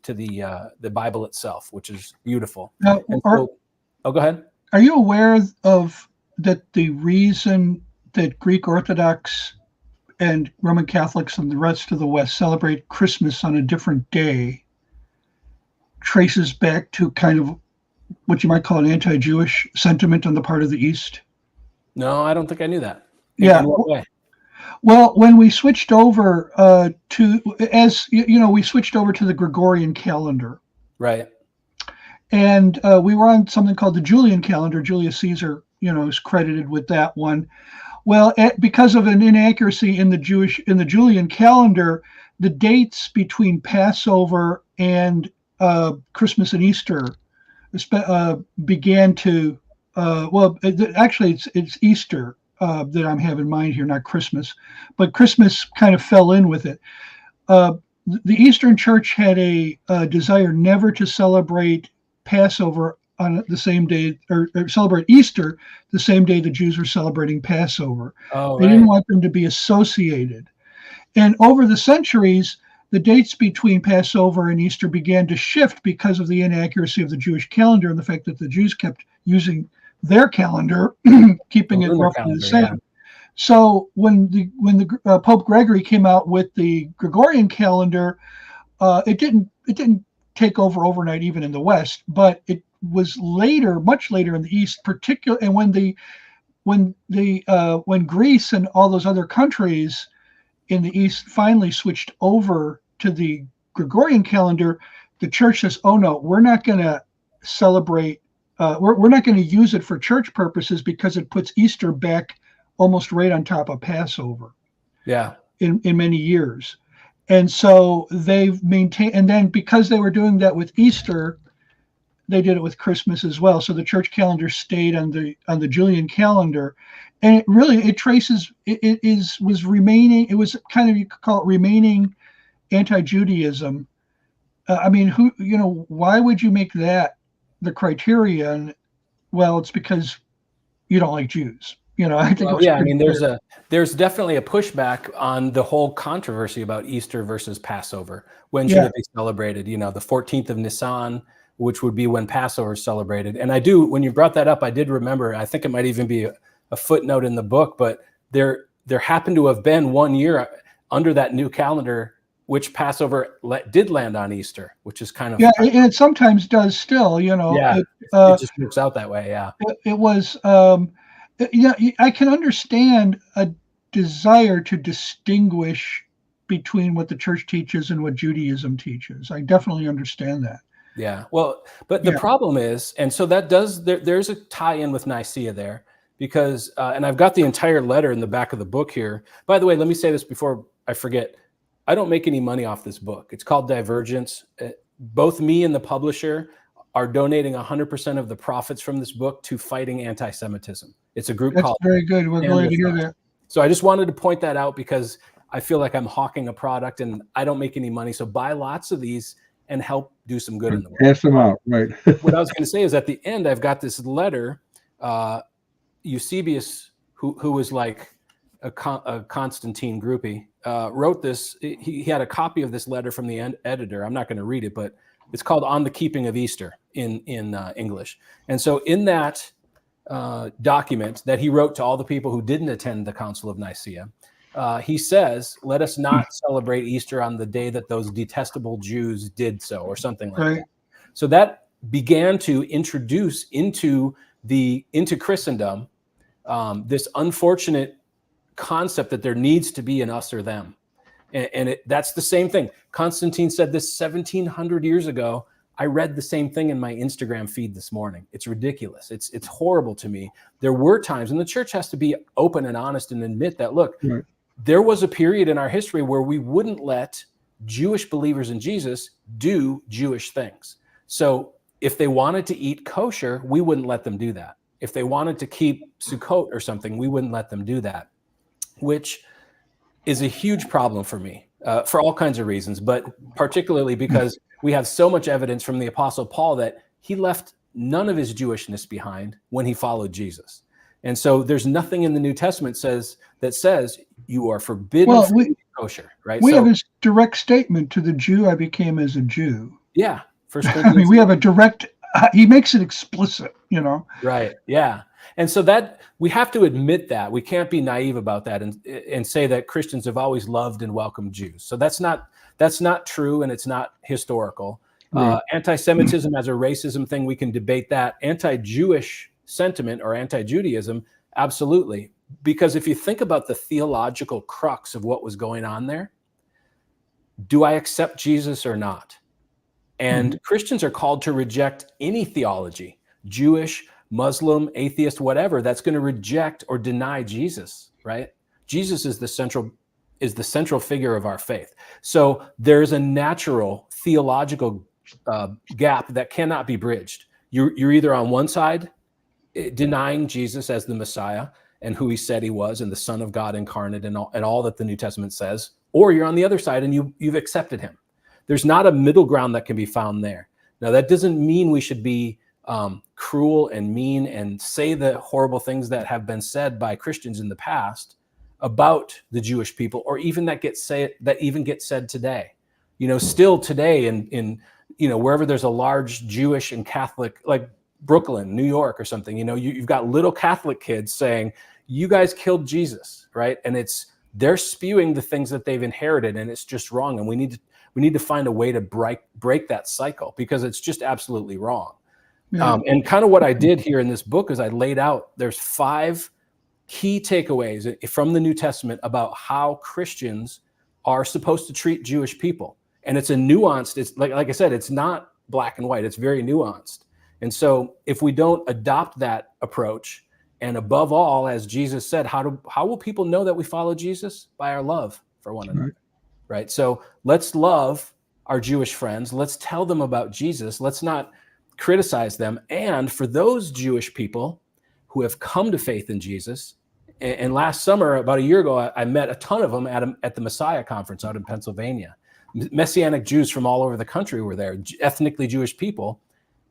Bible itself, which is beautiful. Now, go ahead. Are you aware of that the reason that Greek Orthodox and Roman Catholics and the rest of the West celebrate Christmas on a different day traces back to kind of what you might call an anti-Jewish sentiment on the part of the East? No, I don't think I knew that. Yeah. In what way? Well, when we switched over we switched over to the Gregorian calendar. Right. And we were on something called the Julian calendar. Julius Caesar, is credited with that one. Well, because of an inaccuracy in the Julian calendar, the dates between Passover and Christmas and Easter began to actually it's Easter that I'm having in mind here, not Christmas, but Christmas kind of fell in with it. The Eastern Church had a desire never to celebrate Passover on the same day, or celebrate Easter the same day the Jews were celebrating Passover. Oh, they didn't want them to be associated. And over the centuries, the dates between Passover and Easter began to shift because of the inaccuracy of the Jewish calendar and the fact that the Jews kept using their calendar, keeping it roughly the same. Yeah. So when the Pope Gregory came out with the Gregorian calendar, it didn't take over overnight, even in the West, but it was later, much later in the East, particularly, and when Greece and all those other countries in the East finally switched over to the Gregorian calendar, the church says, "Oh no, we're not going to celebrate. We're not going to use it for church purposes because it puts Easter back almost right on top of Passover." Yeah. In many years. And so they've maintained, and then because they were doing that with Easter, they did it with Christmas as well. So the church calendar stayed on the Julian calendar, and it was kind of, you could call it remaining anti-Judaism. Why would you make that the criterion? Well, it's because you don't like Jews. I think. There's definitely a pushback on the whole controversy about Easter versus Passover. When should it be celebrated? The 14th of Nisan, which would be when Passover is celebrated. And when you brought that up, I did remember, I think it might even be a footnote in the book, but there happened to have been 1 year under that new calendar, which Passover did land on Easter, which is kind of. Yeah, and it sometimes does still, Yeah, it just works out that way, yeah. It was, I can understand a desire to distinguish between what the church teaches and what Judaism teaches. I definitely understand that. Yeah, well, but the problem is, and so that there's a tie-in with Nicaea there, because, and I've got the entire letter in the back of the book here. By the way, let me say this before I forget. I don't make any money off this book. It's called Divergence. Both me and the publisher are donating 100% of the profits from this book to fighting anti-Semitism. It's a group called. That's very good. We're glad to hear that. So I just wanted to point that out because I feel like I'm hawking a product and I don't make any money. So buy lots of these and help do some good in the world. Pass them out, right? What I was going to say is at the end, I've got this letter. Eusebius, who was like a Constantine groupie, wrote this. He had a copy of this letter from the editor. I'm not going to read it, but it's called "On the Keeping of Easter" in English. And so in that document that he wrote to all the people who didn't attend the Council of Nicaea, he says, "Let us not celebrate Easter on the day that those detestable Jews did so," or something like that. So that began to introduce into Christendom this unfortunate concept that there needs to be an us or them. And that's the same thing. Constantine said this 1700 years ago. I read the same thing in my Instagram feed this morning. It's ridiculous. It's horrible to me. There were times, and the church has to be open and honest and admit that, look, Right. there was a period in our history where we wouldn't let Jewish believers in Jesus do Jewish things. So if they wanted to eat kosher, we wouldn't let them do that. If they wanted to keep Sukkot or something, we wouldn't let them do that, which is a huge problem for me for all kinds of reasons, but particularly because we have so much evidence from the Apostle Paul that he left none of his Jewishness behind when he followed Jesus. And so there's nothing in the New Testament that says you are forbidden from eating kosher, right? We have his direct statement to the Jew I became as a Jew. Yeah. I mean, we have a direct, he makes it explicit, you know? Right. Yeah. And so that we have to admit that we can't be naive about that and say that Christians have always loved and welcomed Jews. So that's not true, and it's not historical. Right. Anti-Semitism as a racism thing, we can debate that. Anti-Jewish sentiment or anti-Judaism, absolutely. Because if you think about the theological crux of what was going on there, do I accept Jesus or not? And Christians are called to reject any theology, Jewish, Muslim, atheist, whatever, that's going to reject or deny Jesus, right? Jesus is the central figure of our faith. So there's a natural theological gap that cannot be bridged. You're either on one side, denying Jesus as the Messiah and who he said he was and the Son of God incarnate and all that the New Testament says, or you're on the other side and you've accepted him. There's not a middle ground that can be found there. Now, that doesn't mean we should be cruel and mean and say the horrible things that have been said by Christians in the past about the Jewish people, or even that get said today. You know, still today in wherever there's a large Jewish and Catholic, like Brooklyn, New York or something, you've got little Catholic kids saying, you guys killed Jesus, right? And they're spewing the things that they've inherited, and it's just wrong. And we need to find a way to break that cycle, because it's just absolutely wrong. Yeah. And kind of what I did here in this book is I laid out, there's 5 key takeaways from the New Testament about how Christians are supposed to treat Jewish people. And it's a nuanced, it's like I said, it's not black and white, it's very nuanced. And so if we don't adopt that approach, and above all, as Jesus said, how will people know that we follow Jesus? By our love for one another, right? So let's love our Jewish friends. Let's tell them about Jesus. Let's not criticize them. And for those Jewish people who have come to faith in Jesus, and last summer, about a year ago, I met a ton of them at the Messiah conference out in Pennsylvania. Messianic Jews from all over the country were there, ethnically Jewish people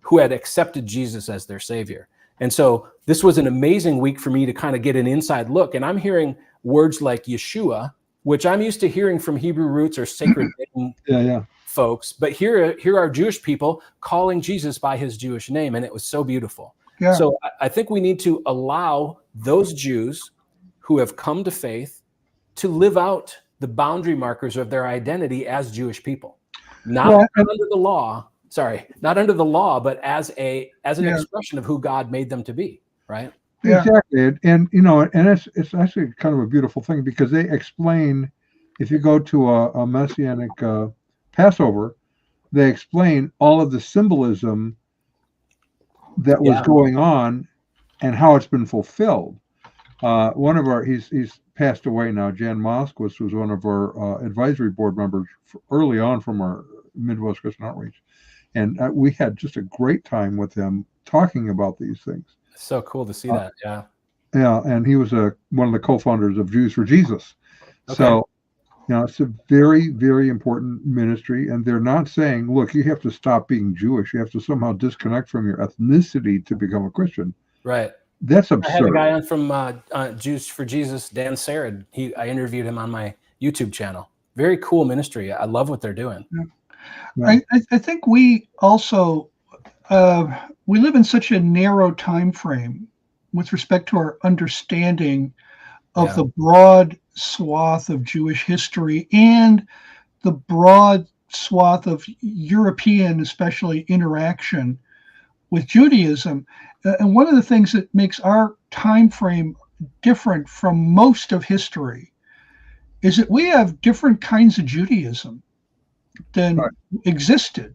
who had accepted Jesus as their savior. And so this was an amazing week for me to kind of get an inside look. And I'm hearing words like Yeshua, which I'm used to hearing from Hebrew roots or sacred name folks. But here are Jewish people calling Jesus by his Jewish name. And it was so beautiful. Yeah. So I think we need to allow those Jews who have come to faith to live out the boundary markers of their identity as Jewish people, not under the law. Sorry, not under the law, but as an expression of who God made them to be, right? Yeah. Exactly. And it's actually kind of a beautiful thing, because they explain, if you go to a Messianic Passover, they explain all of the symbolism that was going on and how it's been fulfilled. One of he's passed away now, Jan Moskowitz, was one of our advisory board members early on from our Midwest Christian Outreach. And we had just a great time with him talking about these things. So cool to see that. Yeah. Yeah. And he was one of the co-founders of Jews for Jesus. Okay. So, it's a very, very important ministry. And they're not saying, look, you have to stop being Jewish. You have to somehow disconnect from your ethnicity to become a Christian. Right. That's absurd. I had a guy on from Jews for Jesus, Dan Sarad. I interviewed him on my YouTube channel. Very cool ministry. I love what they're doing. Yeah. Right. I think we also we live in such a narrow time frame with respect to our understanding of the broad swath of Jewish history and the broad swath of European, especially, interaction with Judaism. And one of the things that makes our time frame different from most of history is that we have different kinds of Judaism than existed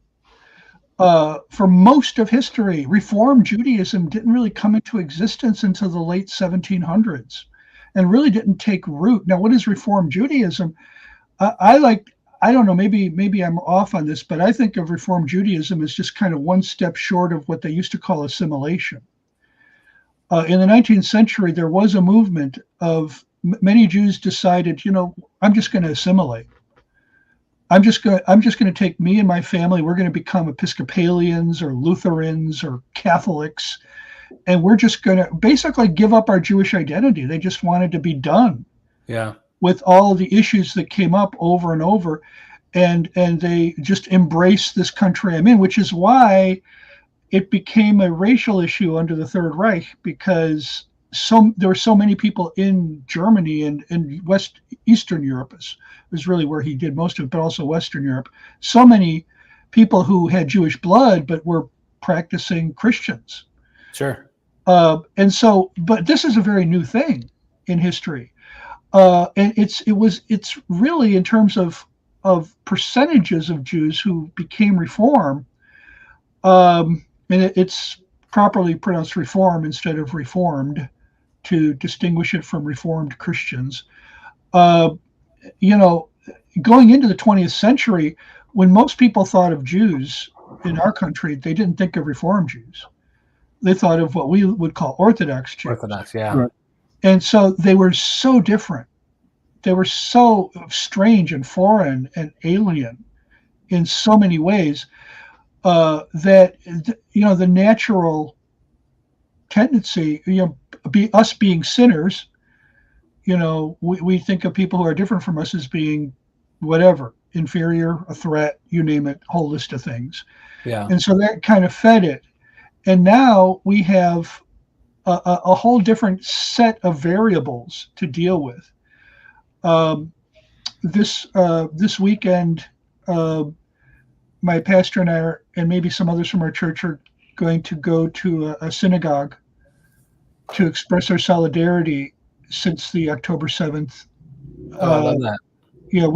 for most of history. Reform Judaism didn't really come into existence until the late 1700s and really didn't take root. Now, what is Reform Judaism? I don't know, maybe I'm off on this, but I think of Reform Judaism as just kind of one step short of what they used to call assimilation. In the 19th century, there was a movement of many Jews decided, I'm just going to assimilate. I'm just going to take me and my family. We're going to become Episcopalians or Lutherans or Catholics, and we're just going to basically give up our Jewish identity. They just wanted to be done. Yeah. With all the issues that came up over and over, and they just embraced this country I'm in, which is why it became a racial issue under the Third Reich, because there were so many people in Germany and in Eastern Europe is really where he did most of it, but also Western Europe. So many people who had Jewish blood but were practicing Christians. Sure. But this is a very new thing in history. And it's really, in terms of percentages of Jews who became Reform, and it's properly pronounced Reform instead of Reformed to distinguish it from Reformed Christians. Going into the 20th century, when most people thought of Jews in our country, they didn't think of Reformed Jews. They thought of what we would call Orthodox Jews. Orthodox, yeah. Right. And so they were so different. They were so strange and foreign and alien in so many ways that the natural tendency, us being sinners, we think of people who are different from us as being whatever, inferior, a threat, you name it, whole list of things. Yeah. And so that kind of fed it. And now we have a whole different set of variables to deal with. This weekend, my pastor and I and maybe some others from our church are going to go to a synagogue to express our solidarity since the October 7th. I love that. Yeah,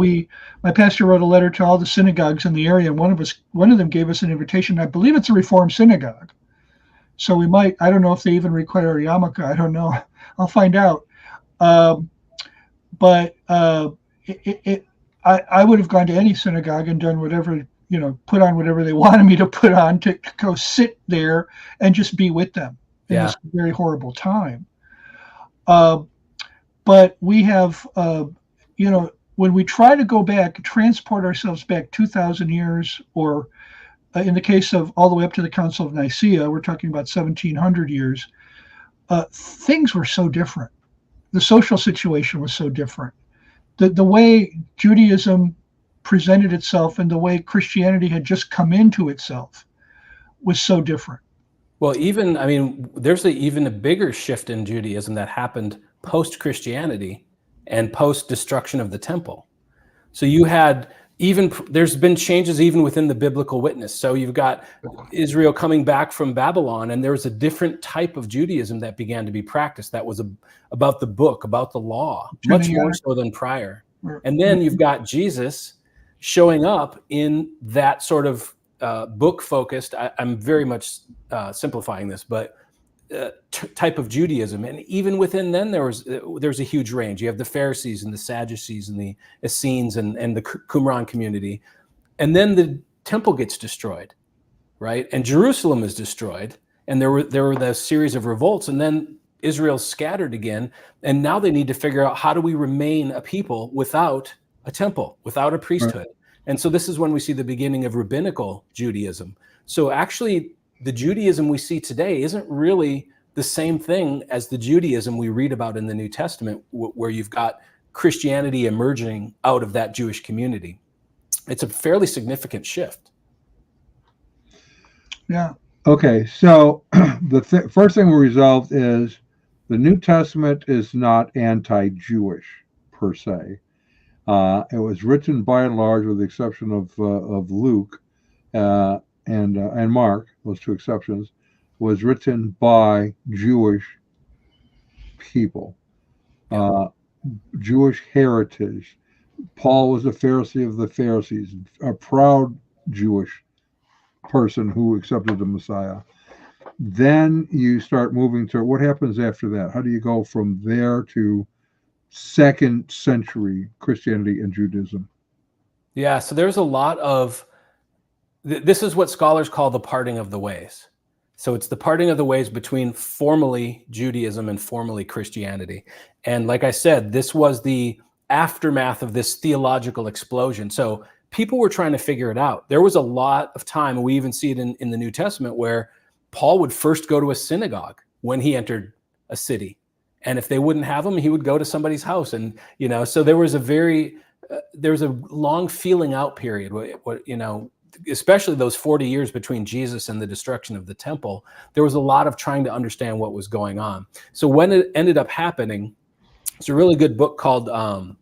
my pastor wrote a letter to all the synagogues in the area, and one of them gave us an invitation. I believe it's a Reform synagogue. So we might, I don't know if they even require a yarmulke. I don't know. I'll find out. But I would have gone to any synagogue and done whatever, put on whatever they wanted me to put on to go sit there and just be with them in this very horrible time. But we have, when we try to go back, transport ourselves back 2,000 years, or in the case of all the way up to the Council of Nicaea, we're talking about 1,700 years, things were so different. The social situation was so different. The way Judaism presented itself and the way Christianity had just come into itself was so different. Well, there's even a bigger shift in Judaism that happened post-Christianity and post-destruction of the temple. So you had there's been changes even within the biblical witness. So you've got Israel coming back from Babylon, and there was a different type of Judaism that began to be practiced that was about the book, about the law, much more so than prior. And then you've got Jesus showing up in that sort of book-focused, I'm very much simplifying this, but type of Judaism. And even within then, there's a huge range. You have the Pharisees and the Sadducees and the Essenes and the Qumran community. And then the temple gets destroyed, right? And Jerusalem is destroyed. And there were the series of revolts. And then Israel's scattered again. And now they need to figure out, how do we remain a people without a temple, without a priesthood? Right. And so this is when we see the beginning of rabbinical Judaism. So actually, the Judaism we see today isn't really the same thing as the Judaism we read about in the New Testament, where you've got Christianity emerging out of that Jewish community. It's a fairly significant shift. Yeah. Okay, so the first thing we resolved is the New Testament is not anti-Jewish per se. It was written by and large, with the exception of Luke and Mark, those two exceptions, was written by Jewish people, Jewish heritage. Paul was a Pharisee of the Pharisees, a proud Jewish person who accepted the Messiah. Then you start moving to what happens after that? How do you go from there to second century Christianity and Judaism? Yeah, so there's a lot of, this is what scholars call the parting of the ways. So it's the parting of the ways between formally Judaism and formally Christianity. And like I said, this was the aftermath of this theological explosion. So people were trying to figure it out. There was a lot of time, and we even see it in the New Testament, where Paul would first go to a synagogue when he entered a city. And if they wouldn't have him, he would go to somebody's house. And, so there was there's a long feeling out period, especially those 40 years between Jesus and the destruction of the temple. There was a lot of trying to understand what was going on. So when it ended up happening, it's a really good book called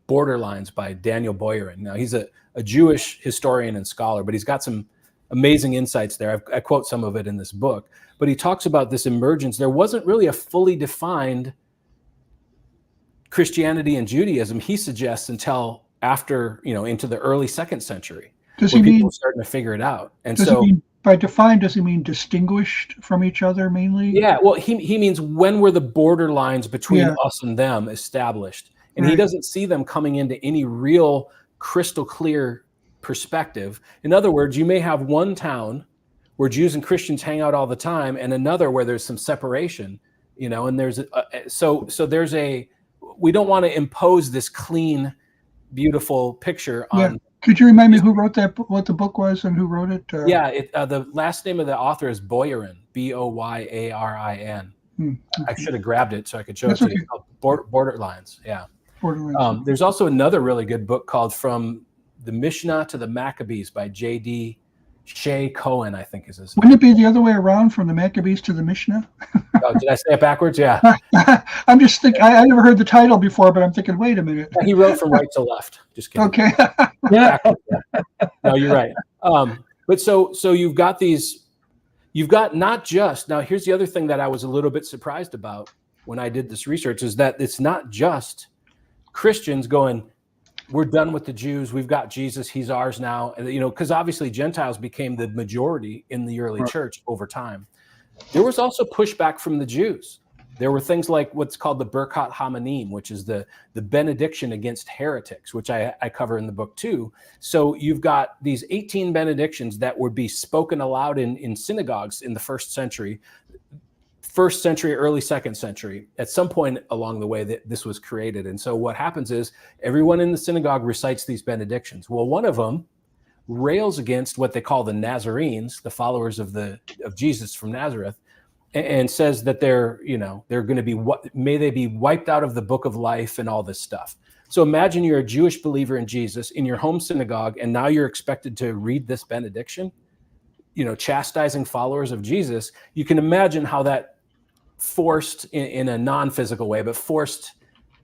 Borderlines by Daniel Boyarin. Now, he's a Jewish historian and scholar, but he's got some amazing insights there. I quote some of it in this book, but he talks about this emergence. There wasn't really a fully defined Christianity and Judaism, he suggests, until after, into the early 2nd century. Does he people mean starting to figure it out? And does so, he mean, by defined, does he mean distinguished from each other mainly? yeah, well, he means when were the border lines between Yeah. us and them established? And Right. he doesn't see them coming into any real crystal clear perspective. In other words, you may have one town where Jews and Christians hang out all the time, and another where there's some separation, and there's so there's we don't want to impose this clean, beautiful picture on. Yeah. Could you remind me who wrote that, what the book was and who wrote it? Yeah, the last name of the author is Boyarin, Boyarin. I should have grabbed it so I could show That's it to you. okay. It's called Borderlines, yeah. Borderlines. There's also another really good book called From the Mishnah to the Maccabees by J.D. Shea Cohen, I think is his name. Wouldn't it be the other way around, from the Maccabees to the Mishnah? Oh, did I say it backwards? Yeah. I'm just thinking, I never heard the title before, but I'm thinking, wait a minute. He wrote from right to left. Just kidding. Okay. Backwards, yeah. No, you're right. But so you've got not just, now here's the other thing that I was a little bit surprised about when I did this research, is that it's not just Christians going, we're done with the Jews, we've got Jesus, he's ours now. And, because obviously Gentiles became the majority in the early church over time. There was also pushback from the Jews. There were things like what's called the Birkat Hamanim, which is the benediction against heretics, which I cover in the book too. So you've got these 18 benedictions that would be spoken aloud in synagogues in the first century, early 2nd century. At some point along the way that this was created. And so what happens is everyone in the synagogue recites these benedictions. Well, one of them rails against what they call the Nazarenes, the followers of Jesus from Nazareth, and says that they're going to be, may they be wiped out of the book of life and all this stuff. So imagine you're a Jewish believer in Jesus in your home synagogue, and now you're expected to read this benediction, chastising followers of Jesus. You can imagine how that forced, in a non-physical way, but forced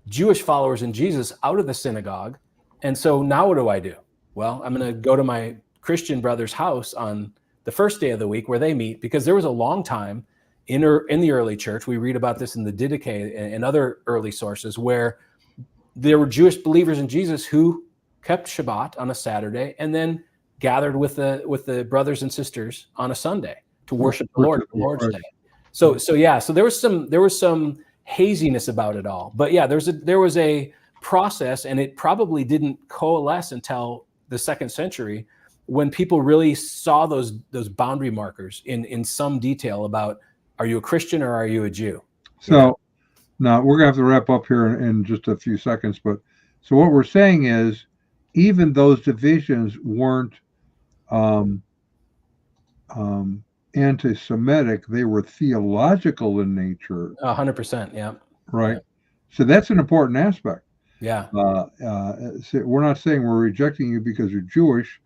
Jewish followers in Jesus out of the synagogue. And so now what do? Well, I'm going to go to my Christian brother's house on the first day of the week where they meet, because there was a long time in the early church, we read about this in the Didache and other early sources, where there were Jewish believers in Jesus who kept Shabbat on a Saturday and then gathered with the brothers and sisters on a Sunday to worship the Lord, the Lord's Day. So there was some haziness about it all. But yeah, there was a process, and it probably didn't coalesce until the 2nd century, when people really saw those boundary markers in some detail about, are you a Christian or are you a Jew? So now we're going to have to wrap up here in just a few seconds. But so what we're saying is, even those divisions weren't anti-Semitic; they were theological in nature. 100%. Yeah. Right. Yeah. So that's an important aspect. Yeah. So we're not saying we're rejecting you because you're Jewish,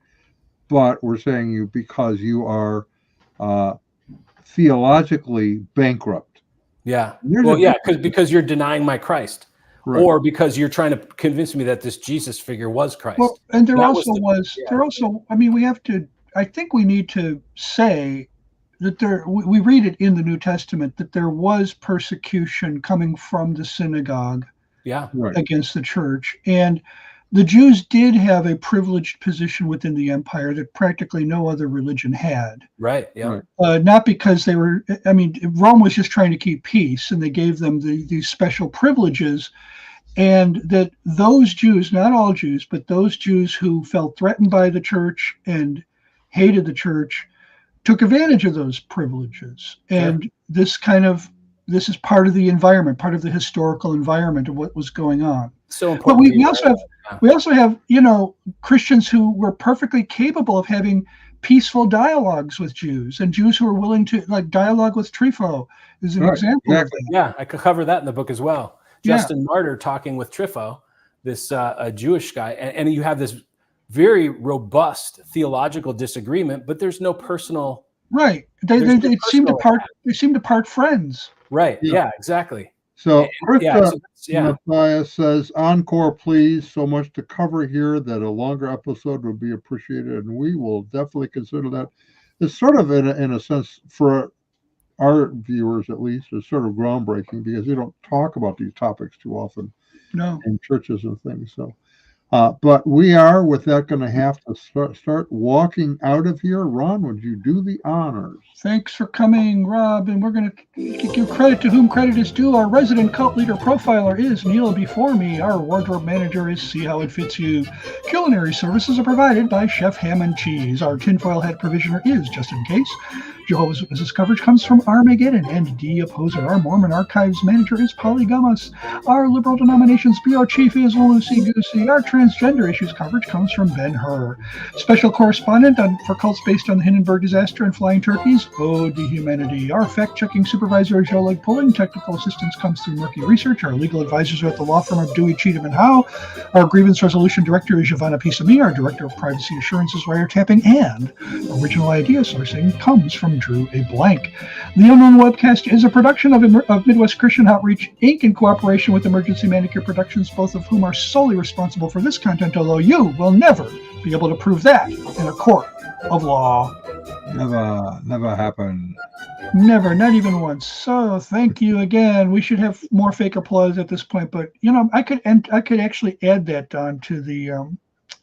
but we're saying you because you are theologically bankrupt. Yeah. Well, yeah, because you're denying my Christ, right, or because you're trying to convince me that this Jesus figure was Christ. Well, and there also, I mean, we have to, I think we need to say that we read it in the New Testament that there was persecution coming from the synagogue, yeah, against the church. And the Jews did have a privileged position within the empire that practically no other religion had. Right. Yeah. Right. Not because they were, I mean, Rome was just trying to keep peace, and they gave them these special privileges. And that those Jews, not all Jews, but those Jews who felt threatened by the church and hated the church, took advantage of those privileges. And Sure. this is part of the environment, part of the historical environment of what was going on. So But important. we also have, you know, Christians who were perfectly capable of having peaceful dialogues with Jews, and Jews who are willing to like dialogue with Trypho is an Right, example exactly. of that. Yeah, I could cover that in the book as well. Yeah. Justin Martyr talking with Trypho, this a Jewish guy, and you have this very robust theological disagreement, but there's no personal. Right. They seem to part friends. Right. Yeah. Yeah. Exactly. So, Yeah. Matthias says, encore, please. So much to cover here that a longer episode would be appreciated, and we will definitely consider that. It's sort of, in a sense, for our viewers at least, it's sort of groundbreaking because we don't talk about these topics too often No. in churches and things. So, but we are, with that, going to have to start walking out of here. Ron, would you do the honors? Thanks for coming, Rob. And we're going to give credit to whom credit is due. Our resident cult leader profiler is Neil before me. Our wardrobe manager is See How It Fits You. Culinary services are provided by Chef Ham and Cheese. Our tinfoil hat provisioner is Just In Case. Jehovah's Witnesses coverage comes from Armageddon and D Opposer. Our Mormon archives manager is Polly Gummas. Our liberal denominations bureau chief is Lucy Goosey. Our transgender issues coverage comes from Ben Hur. Special correspondent for cults based on the Hindenburg disaster and flying turkeys, Ode to Humanity. Our fact-checking supervisor is Oleg Pulling. Technical assistance comes through Murky Research. Our legal advisors are at the law firm of Dewey, Cheatham and Howe. Our grievance resolution director is Giovanna Pisami. Our director of privacy assurance is wiretapping, and original idea sourcing comes from Drew A. Blank. The Unknown Webcast is a production of Midwest Christian Outreach, Inc. in cooperation with Emergency Manicure Productions, both of whom are solely responsible for this content, although you will never be able to prove that in a court of law. Never happened. Never, not even once. So thank you again. We should have more fake applause at this point, but you know, I could actually add that on to the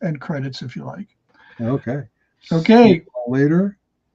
end credits if you like. Okay. Okay. See you all later.